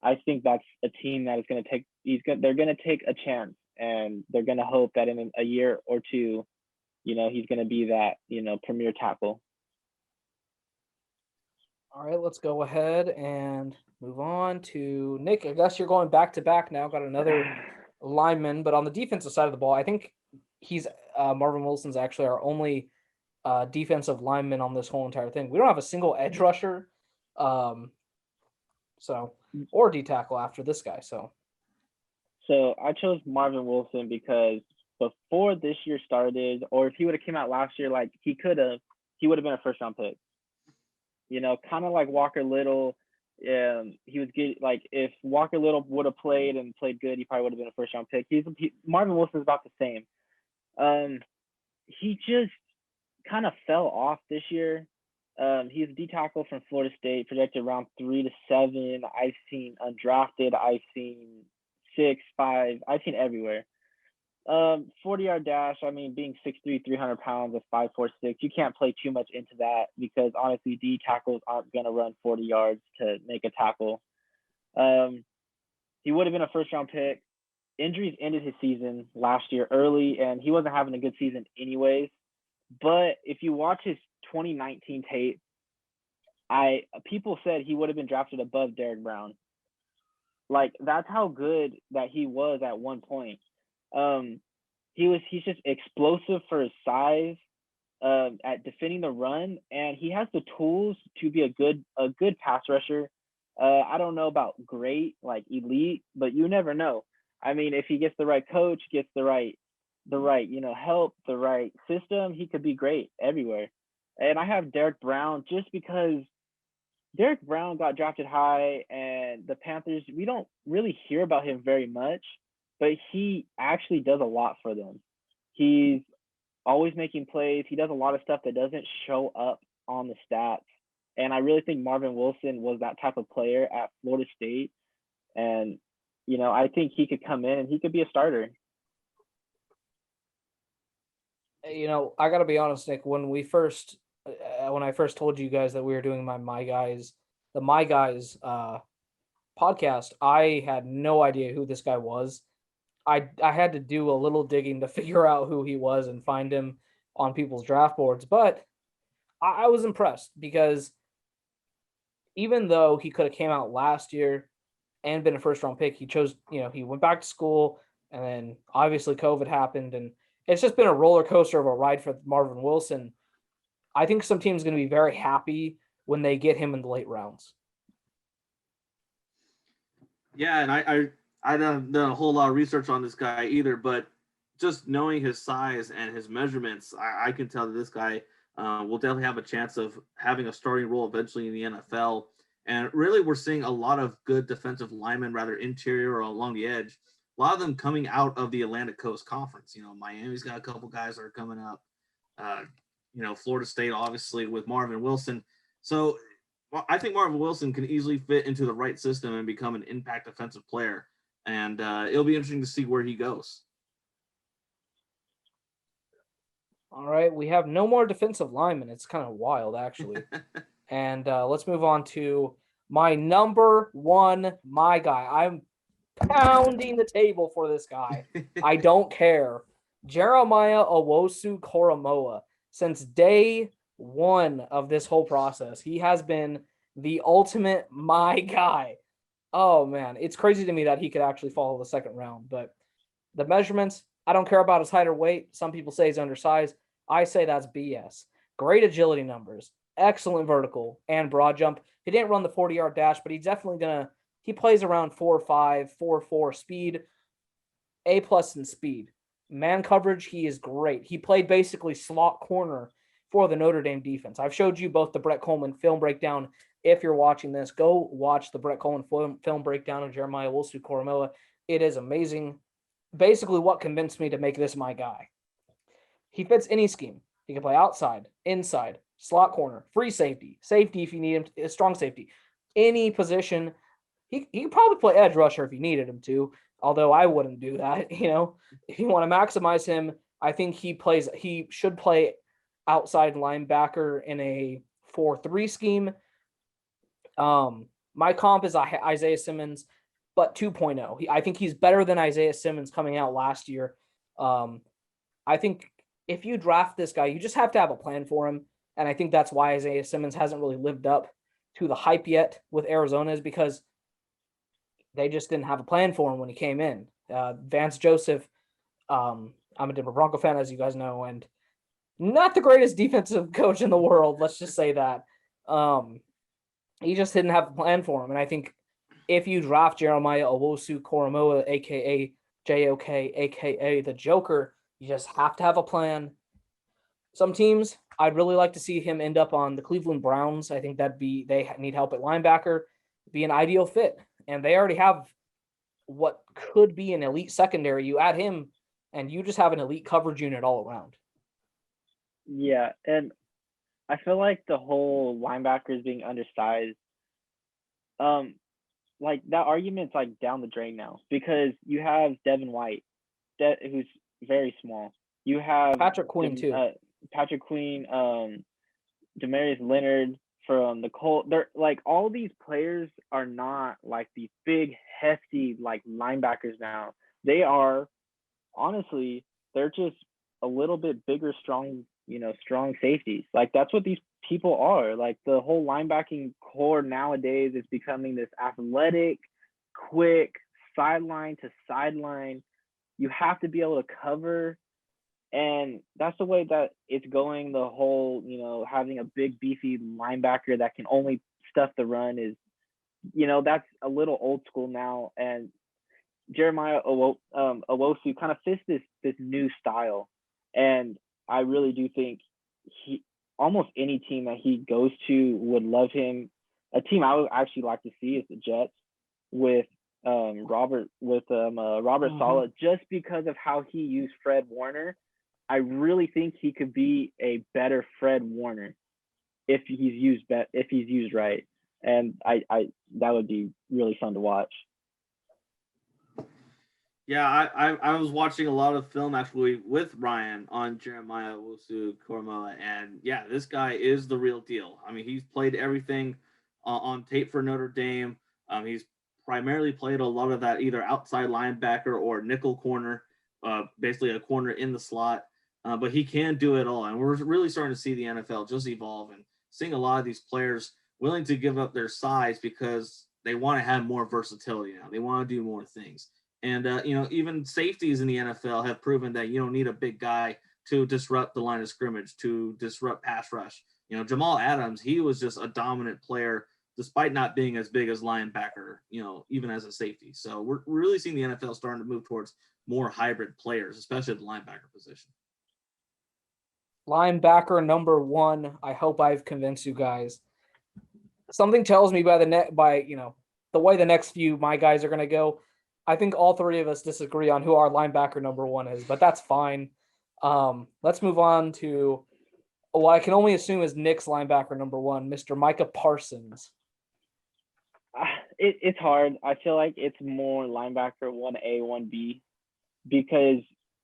I think that's a team that is going to take. They're going to take a chance, and they're going to hope that in a year or two, he's going to be that premier tackle. All right, let's go ahead and move on to Nick. I guess you're going back to back now. Got another lineman, but on the defensive side of the ball, I think he's Marvin Wilson's actually our only defensive lineman on this whole entire thing. We don't have a single edge rusher, or D tackle after this guy. So I chose Marvin Wilson because before this year started, or if he would have came out last year, like he would have been a first round pick. Kind of like Walker Little. He was good. Like if Walker Little would have played good, he probably would have been a first round pick. Marvin Wilson's about the same. He just kind of fell off this year. He's a D tackle from Florida State, projected around 3 to 7. I've seen undrafted. I've seen 6, 5. I've seen everywhere. 40-yard dash. I mean, being 6'3", 300 pounds at 5'4", 6, you can't play too much into that because honestly, D tackles aren't gonna run 40 yards to make a tackle. He would have been a first-round pick. Injuries ended his season last year early, and he wasn't having a good season anyways. But if you watch his 2019 tape, people said he would have been drafted above Derek Brown. Like that's how good that he was at one point. He's just explosive for his size, at defending the run, and he has the tools to be a good pass rusher. I don't know about great, like elite, but you never know. I mean, if he gets the right coach, gets the right help, the right system, he could be great everywhere. And I have Derek Brown just because Derek Brown got drafted high, and the Panthers, we don't really hear about him very much, but he actually does a lot for them. He's always making plays. He does a lot of stuff that doesn't show up on the stats. And I really think Marvin Wilson was that type of player at Florida State. And, I think he could come in and he could be a starter. I got to be honest, Nick, when I first told you guys that we were doing the My Guys podcast, I had no idea who this guy was. I had to do a little digging to figure out who he was and find him on people's draft boards, but I was impressed because even though he could have came out last year and been a first round pick, he chose, he went back to school, and then obviously COVID happened, and it's just been a roller coaster of a ride for Marvin Wilson. I think some teams going to be very happy when they get him in the late rounds. Yeah, and I haven't done a whole lot of research on this guy either, but just knowing his size and his measurements, I can tell that this guy will definitely have a chance of having a starting role eventually in the NFL. And really, we're seeing a lot of good defensive linemen, rather interior or along the edge. A lot of them coming out of the Atlantic Coast Conference. Miami's got a couple guys that are coming up. Florida State, obviously, with Marvin Wilson. So I think Marvin Wilson can easily fit into the right system and become an impact offensive player. And it'll be interesting to see where he goes. All right, we have no more defensive linemen. It's kind of wild, actually. And let's move on to my number one, my guy. I'm pounding the table for this guy. I don't care. Jeremiah Owusu-Koramoah. Since day one of this whole process, he has been the ultimate my guy. Oh, man. It's crazy to me that he could actually follow the second round. But the measurements, I don't care about his height or weight. Some people say he's undersized. I say that's BS. Great agility numbers, excellent vertical and broad jump. He didn't run the 40-yard dash, but he's definitely he plays around 4.5, 4.4 speed, A+ in speed. Man coverage, he is great. He played basically slot corner for the Notre Dame defense. I've showed you both the Brett Coleman film breakdown. If you're watching this, go watch the Brett Coleman film breakdown of Jeremiah Owusu-Koramoah. It is amazing. Basically what convinced me to make this my guy. He fits any scheme. He can play outside, inside, slot corner, free safety, safety if you need him, strong safety, any position. He can probably play edge rusher if you needed him to, although I wouldn't do that. If you want to maximize him, I think he should play outside linebacker in a 4-3 scheme. My comp is Isaiah Simmons, but 2.0. I think he's better than Isaiah Simmons coming out last year. I think if you draft this guy, you just have to have a plan for him. And I think that's why Isaiah Simmons hasn't really lived up to the hype yet with Arizona, is because they just didn't have a plan for him when he came in. Vance Joseph, I'm a Denver Bronco fan, as you guys know, and not the greatest defensive coach in the world. Let's just say that. He just didn't have a plan for him. And I think if you draft Jeremiah Owusu-Koramoah, a.k.a. JOK, a.k.a. the Joker, you just have to have a plan. Some teams, I'd really like to see him end up on the Cleveland Browns. I think they need help at linebacker, be an ideal fit. And they already have what could be an elite secondary. You add him, and you just have an elite coverage unit all around. Yeah, and I feel like the whole linebackers being undersized, like that argument's like down the drain now, because you have Devin White, who's very small. You have Patrick Queen too. Patrick Queen, Demarius Leonard from the Colts. They're like, all these players are not like these big, hefty like linebackers now. They are, honestly, they're just a little bit bigger, strong safeties. Like, that's what these people are. Like, the whole linebacking core nowadays is becoming this athletic, quick, sideline to sideline. You have to be able to cover. And that's the way that it's going. The whole, having a big, beefy linebacker that can only stuff the run is, that's a little old school now. And Jeremiah Owusu kind of fits this new style. And I really do think almost any team that he goes to would love him. A team I would actually like to see is the Jets with Robert Saleh, just because of how he used Fred Warner. I really think he could be a better Fred Warner if he's used right. And I that would be really fun to watch. Yeah, I was watching a lot of film actually with Ryan on Jeremiah Owusu-Koramoah, and yeah, this guy is the real deal. I mean, he's played everything on tape for Notre Dame. He's primarily played a lot of that either outside linebacker or nickel corner, basically a corner in the slot. But he can do it all, and we're really starting to see the NFL just evolve and seeing a lot of these players willing to give up their size because they want to have more versatility now. They want to do more things. And, even safeties in the NFL have proven that you don't need a big guy to disrupt the line of scrimmage, to disrupt pass rush. Jamal Adams, he was just a dominant player despite not being as big as linebacker, even as a safety. So we're really seeing the NFL starting to move towards more hybrid players, especially at the linebacker position. Linebacker number one. I hope I've convinced you guys. Something tells me the way the next few my guys are going to go, I think all three of us disagree on who our linebacker number one is, but that's fine. Let's move on to what I can only assume is Knicks linebacker number 1, Mr. Micah Parsons. It's hard. I feel like it's more linebacker 1A, 1B, because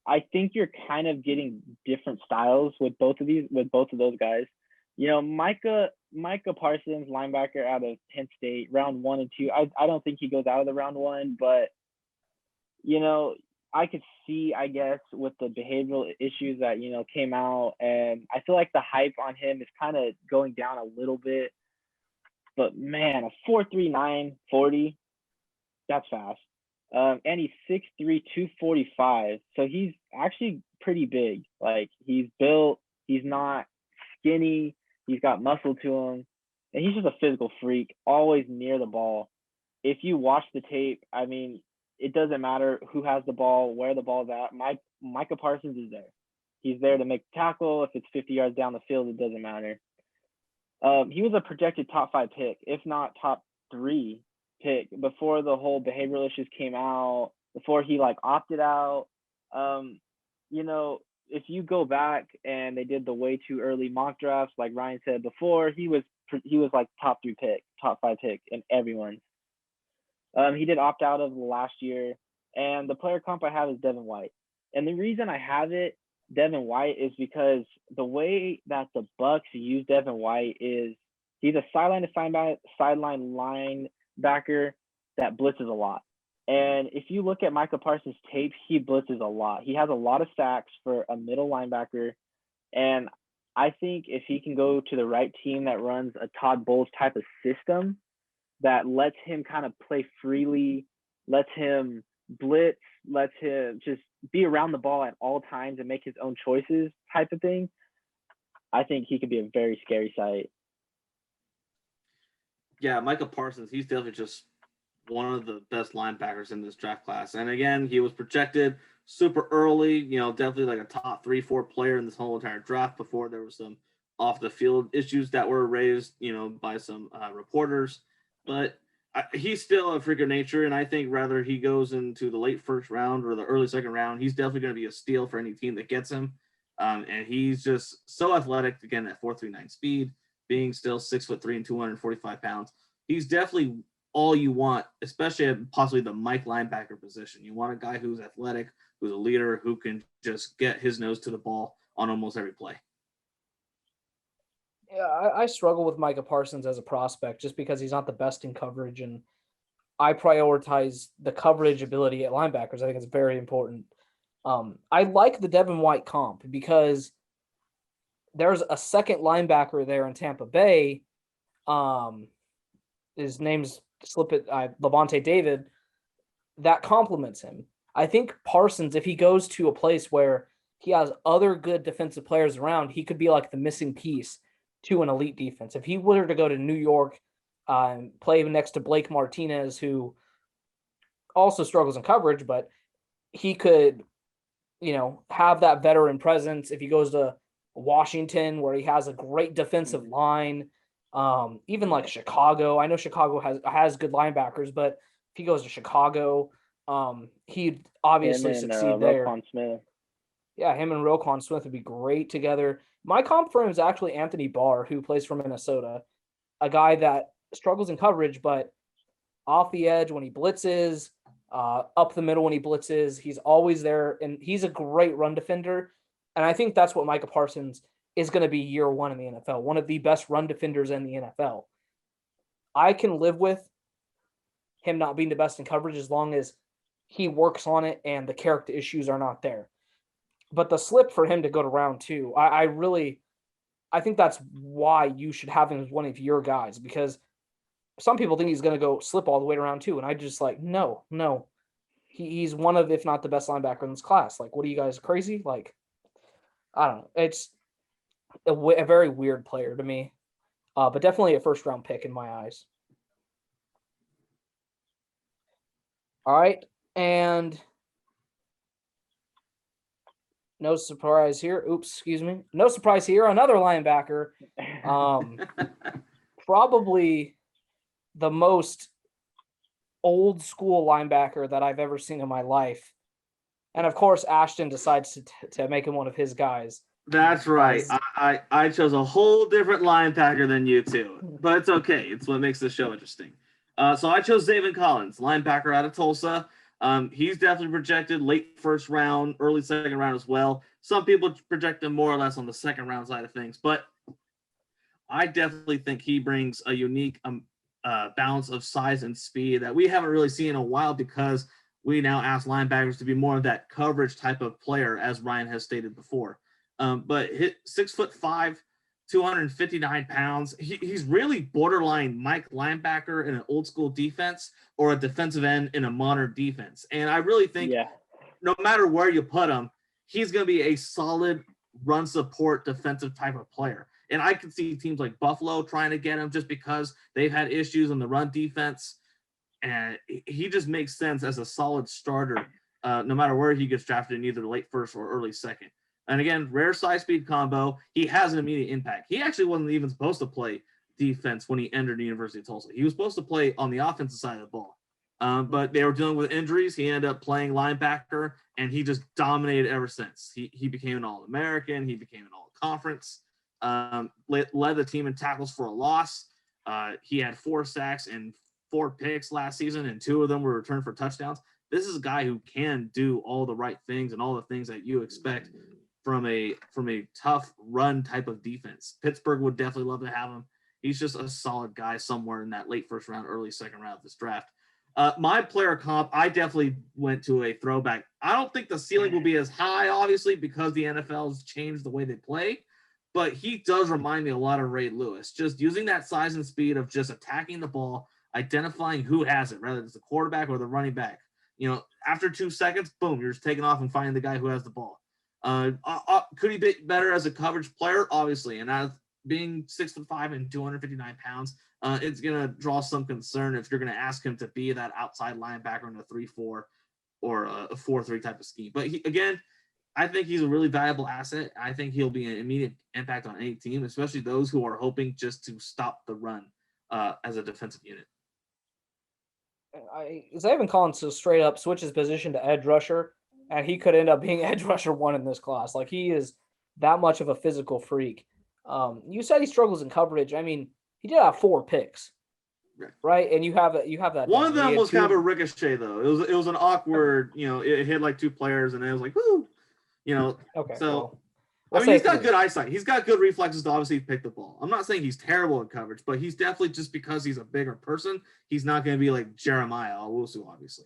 I think you're kind of getting different styles with both of those guys. You know, Micah Parsons, linebacker out of Penn State, round 1 and 2. I don't think he goes out of the round 1, but you know, I could see, I guess, with the behavioral issues that, you know, came out, and I feel like the hype on him is kind of going down a little bit. But man, a 4.39 40, that's fast. And he's 6'3", 245. So he's actually pretty big. Like, he's built, he's not skinny, he's got muscle to him, and he's just a physical freak, always near the ball. If you watch the tape, I mean, it doesn't matter who has the ball, where the ball's at. Micah Parsons is there. He's there to make the tackle. If it's 50 yards down the field, it doesn't matter. He was a projected top 5 pick, if not top 3 pick, before the whole behavioral issues came out, before he like opted out. You know, if you go back and they did the way too early mock drafts, like Ryan said before, he was like top 3 pick, top 5 pick in everyone's. He did opt out of the last year, and the player comp I have is Devin White. And the reason I have it, Devin White, is because the way that the Bucks use Devin White is he's a sideline to sideline linebacker that blitzes a lot. And if you look at Micah Parsons' tape, he blitzes a lot. He has a lot of sacks for a middle linebacker. And I think if he can go to the right team that runs a Todd Bowles type of system that lets him kind of play freely, lets him blitz, lets him just be around the ball at all times and make his own choices type of thing, I think he could be a very scary sight. Yeah, Micah Parsons, he's definitely just one of the best linebackers in this draft class. And again, he was projected super early, you know, definitely like a top 3-4 player in this whole entire draft before there was some off the field issues that were raised, you know, by some reporters. But he's still a freak of nature, and I think rather he goes into the late first round or the early second round, he's definitely going to be a steal for any team that gets him. And he's just so athletic, again, at 4.39 speed, being still 6'3" and 245 pounds. He's definitely all you want, especially at possibly the Mike linebacker position. You want a guy who's athletic, who's a leader, who can just get his nose to the ball on almost every play. Yeah, I struggle with Micah Parsons as a prospect just because he's not the best in coverage, and I prioritize the coverage ability at linebackers. I think it's very important. I like the Devin White comp because there's a second linebacker there in Tampa Bay. His name's Levante David. That complements him. I think Parsons, if he goes to a place where he has other good defensive players around, he could be like the missing piece to an elite defense. If he were to go to New York and play next to Blake Martinez, who also struggles in coverage, but he could, you know, have that veteran presence. If he goes to Washington, where he has a great defensive line, even like Chicago. I know Chicago has good linebackers, but if he goes to Chicago, he'd obviously succeed there. Roquan Smith. Yeah, him and Roquan Smith would be great together. My comp for him is actually Anthony Barr, who plays for Minnesota, a guy that struggles in coverage, but off the edge when he blitzes, up the middle when he blitzes, he's always there, and he's a great run defender. And I think that's what Micah Parsons is going to be year one in the NFL, one of the best run defenders in the NFL. I can live with him not being the best in coverage as long as he works on it and the character issues are not there. But the slip for him to go to round 2, I think that's why you should have him as one of your guys, because some people think he's going to go slip all the way to round 2. And I just like, no. He's one of, if not the best linebacker in this class. Like, what are you guys, crazy? Like, I don't know. It's a very weird player to me, but definitely a first-round pick in my eyes. All right, and no surprise here. Oops, excuse me. No surprise here. Another linebacker, probably the most old-school linebacker that I've ever seen in my life. And, of course, Ashton decides to make him one of his guys. That's right. I chose a whole different linebacker than you two, but it's okay. It's what makes the show interesting. So I chose Zaven Collins, linebacker out of Tulsa. He's definitely projected late first round, early second round as well. Some people project him more or less on the second round side of things, but I definitely think he brings a unique balance of size and speed that we haven't really seen in a while because we now ask linebackers to be more of that coverage type of player, as Ryan has stated before. But hit 6'5", 259 pounds. He's really borderline Mike linebacker in an old school defense or a defensive end in a modern defense. And I really think no matter where you put him, he's going to be a solid run support defensive type of player. And I can see teams like Buffalo trying to get him just because they've had issues in the run defense. And he just makes sense as a solid starter, no matter where he gets drafted in either late first or early second. And again, rare size speed combo. He has an immediate impact. He actually wasn't even supposed to play defense when he entered the University of Tulsa. He was supposed to play on the offensive side of the ball. But they were dealing with injuries. He ended up playing linebacker, and he just dominated ever since. He became an All-American. He became an All-Conference. Led the team in tackles for a loss. He had 4 sacks and 4 picks last season, and 2 of them were returned for touchdowns. This is a guy who can do all the right things and all the things that you expect from a tough run type of defense. Pittsburgh would definitely love to have him. He's just a solid guy somewhere in that late first round, early second round of this draft. My player comp, I definitely went to a throwback. I don't think the ceiling will be as high, obviously, because the NFL's changed the way they play, but he does remind me a lot of Ray Lewis, just using that size and speed of just attacking the ball, identifying who has it, whether it's the quarterback or the running back. After 2 seconds, boom, you're just taking off and finding the guy who has the ball. Could he be better as a coverage player? Obviously, and as being 6'5" and 259 pounds, it's gonna draw some concern if you're gonna ask him to be that outside linebacker in a 3-4 or a 4-3 type of scheme. But I think he's a really valuable asset. I think he'll be an immediate impact on any team, especially those who are hoping just to stop the run as a defensive unit. Zaven Collins so straight up switches position to edge rusher, and he could end up being edge rusher 1 in this class. Like, he is that much of a physical freak. You said he struggles in coverage. I mean, he did have 4 picks, right? And you have that. One of them was kind of a ricochet, though. It was an awkward. It hit like 2 players, and it was like, woo. Okay. So I mean, he's got good eyesight. He's got good reflexes to obviously pick the ball. I'm not saying he's terrible at coverage, but he's definitely, just because he's a bigger person, he's not going to be like Jeremiah Owusu, obviously.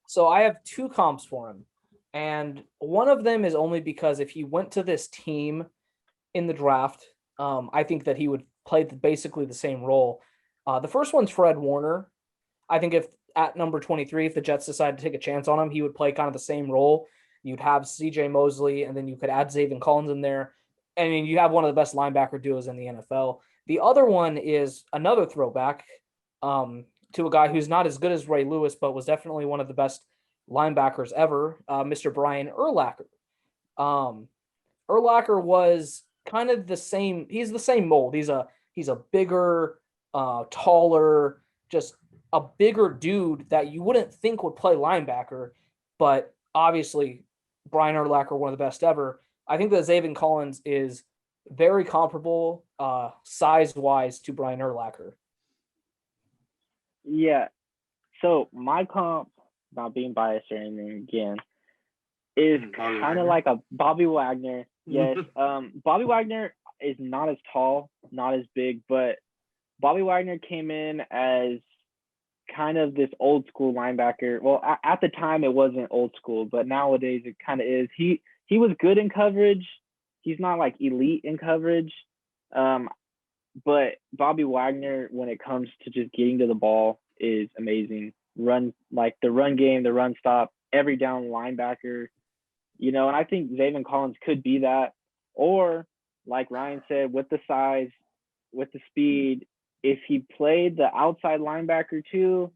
So I have 2 comps for him, and one of them is only because if he went to this team in the draft, I think that he would play basically the same role. The first one's Fred Warner. I think if at number 23, if the Jets decided to take a chance on him, he would play kind of the same role. You'd have C.J. Mosley, and then you could add Zaven Collins in there. I mean, you have one of the best linebacker duos in the NFL. The other one is another throwback to a guy who's not as good as Ray Lewis, but was definitely one of the best linebackers ever, Mr. Brian Urlacher. Urlacher was kind of the same. He's the same mold. He's a bigger, taller, just a bigger dude that you wouldn't think would play linebacker, but obviously Brian Urlacher, one of the best ever. I think that Zaven Collins is very comparable size-wise to Brian Urlacher. Yeah. So my comp, not being biased or anything again, is kind of like a Bobby Wagner. Yes. Bobby Wagner is not as tall, not as big, but Bobby Wagner came in as kind of this old school linebacker. Well, at the time it wasn't old school, but nowadays it kind of is. He was good in coverage. He's not like elite in coverage. But Bobby Wagner, when it comes to just getting to the ball, is amazing. Like the run game, the run stop, every down linebacker, and I think Zaven Collins could be that. Or like Ryan said, with the size, with the speed, if he played the outside linebacker too,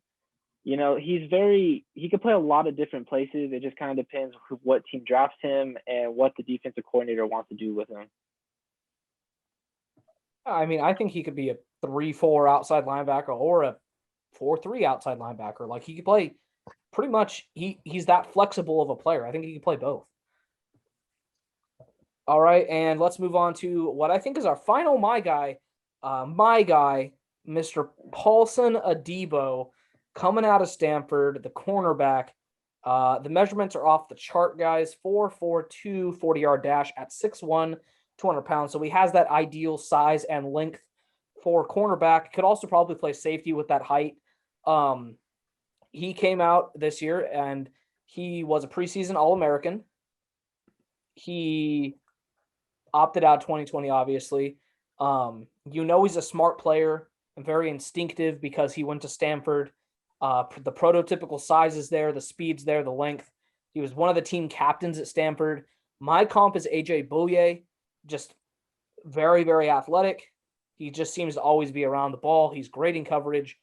he could play a lot of different places. It just kind of depends what team drafts him and what the defensive coordinator wants to do with him. I mean, I think he could be a 3-4 outside linebacker or a 4-3 outside linebacker. Like, he could play pretty much. He's that flexible of a player. I think he can play both. All right, and let's move on to what I think is our final my guy, Mr. Paulson Adebo, coming out of Stanford, the cornerback. The measurements are off the chart, guys. 4.42 40-yard dash at 6'1", 200 pounds. So he has that ideal size and length for cornerback. Could also probably play safety with that height. He came out this year and he was a preseason All-American. He opted out 2020, obviously. He's a smart player and very instinctive because he went to Stanford. The prototypical size is there, the speed's there, the length. He was one of the team captains at Stanford. My comp is AJ Bouye, just very, very athletic. He just seems to always be around the ball. He's great in coverage.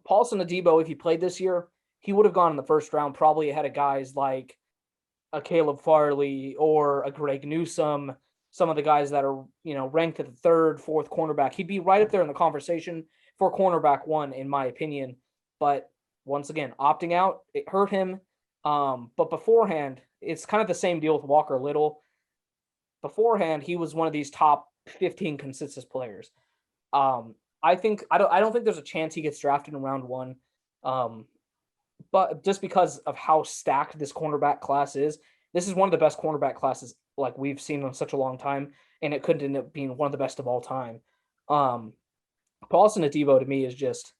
Paulson Adebo, if he played this year, he would have gone in the first round, probably ahead of guys like a Caleb Farley or a Greg Newsome, some of the guys that are, ranked at the third, fourth cornerback. He'd be right up there in the conversation for cornerback one, in my opinion. But once again, opting out, it hurt him. But beforehand, it's kind of the same deal with Walker Little. Beforehand, he was one of these top 15 consistent players. I don't think there's a chance he gets drafted in round one. But just because of how stacked this cornerback class is, this is one of the best cornerback classes like we've seen in such a long time, and it could end up being one of the best of all time. Paulson Adebo to me is just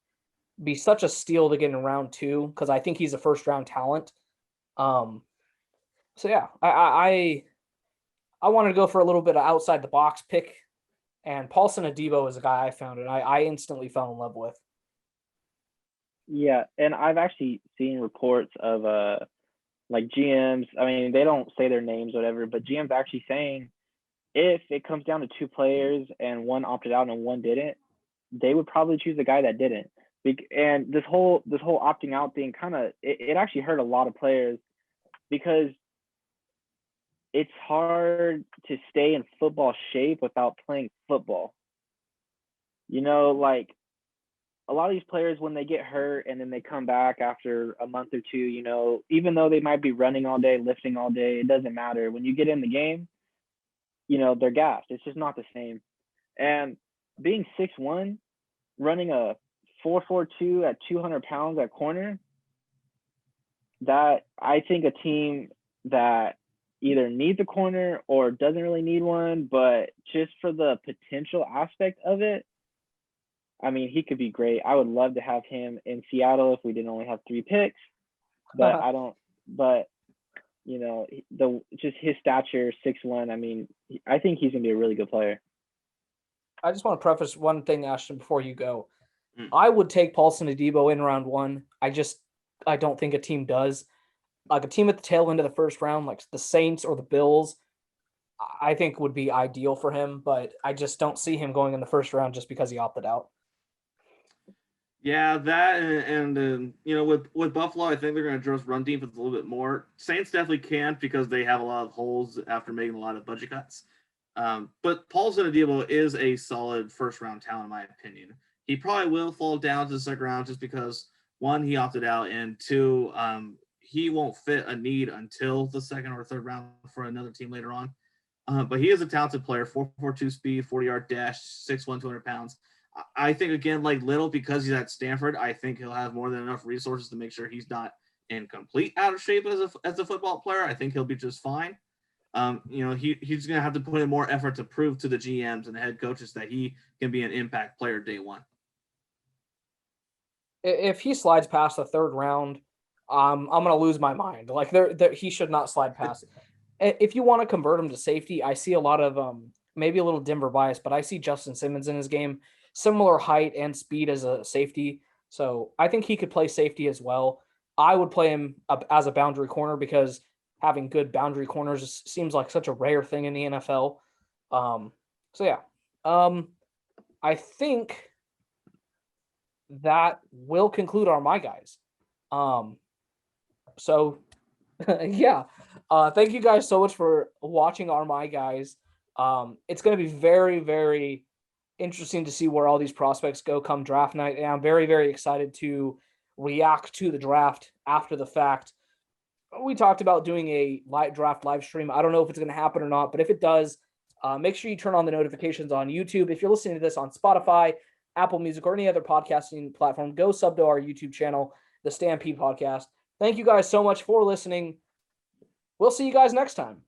be such a steal to get in round two because I think he's a first round talent. So yeah, I wanted to go for a little bit of outside the box pick, and Paulson Adebo is a guy I found and I instantly fell in love with. Yeah, and I've actually seen reports of like GMs. I mean, they don't say their names, or whatever, but GMs actually saying if it comes down to two players and one opted out and one didn't, they would probably choose the guy that didn't. And this whole opting out thing kind of it actually hurt a lot of players because it's hard to stay in football shape without playing football. Like a lot of these players, when they get hurt and then they come back after a month or two, even though they might be running all day, lifting all day, it doesn't matter. When you get in the game, they're gassed. It's just not the same. And being 6'1", running a 4.42 at 200 pounds at corner, that I think a team that either needs a corner or doesn't really need one, but just for the potential aspect of it, I mean, he could be great. I would love to have him in Seattle if we didn't only have 3 picks, but I don't. But just his stature, 6'1". I mean, I think he's gonna be a really good player. I just want to preface one thing, Ashton, before you go. I would take Paulson Adebo in round one. I don't think a team does. Like a team at the tail end of the first round, like the Saints or the Bills, I think would be ideal for him, but I just don't see him going in the first round just because he opted out. Yeah, that and with Buffalo, I think they're going to address run defense a little bit more. Saints definitely can't because they have a lot of holes after making a lot of budget cuts. But Paulson Adebo is a solid first-round talent, in my opinion. He probably will fall down to the second round just because, one, he opted out, and two, he won't fit a need until the second or third round for another team later on. But he is a talented player, 4.42 speed, 40-yard dash, 6'1", 200 pounds. I think, again, like Little, because he's at Stanford, I think he'll have more than enough resources to make sure he's not in complete out of shape as a football player. I think he'll be just fine. He's going to have to put in more effort to prove to the GMs and the head coaches that he can be an impact player day one. If he slides past the third round, I'm going to lose my mind. Like he should not slide past. If you want to convert him to safety, I see a lot of maybe a little Denver bias, but I see Justin Simmons in his game, similar height and speed as a safety. So I think he could play safety as well. I would play him as a boundary corner because having good boundary corners seems like such a rare thing in the NFL. I think that will conclude our My Guys. Thank you guys so much for watching our My Guys. It's going to be very, very interesting to see where all these prospects go come draft night. And I'm very, very excited to react to the draft after the fact. we talked about doing a live draft live stream. I don't know if it's going to happen or not, but if it does, make sure you turn on the notifications on YouTube. If you're listening to this on Spotify, Apple Music, or any other podcasting platform, go sub to our YouTube channel, the Stampede Podcast. Thank you guys so much for listening. We'll see you guys next time.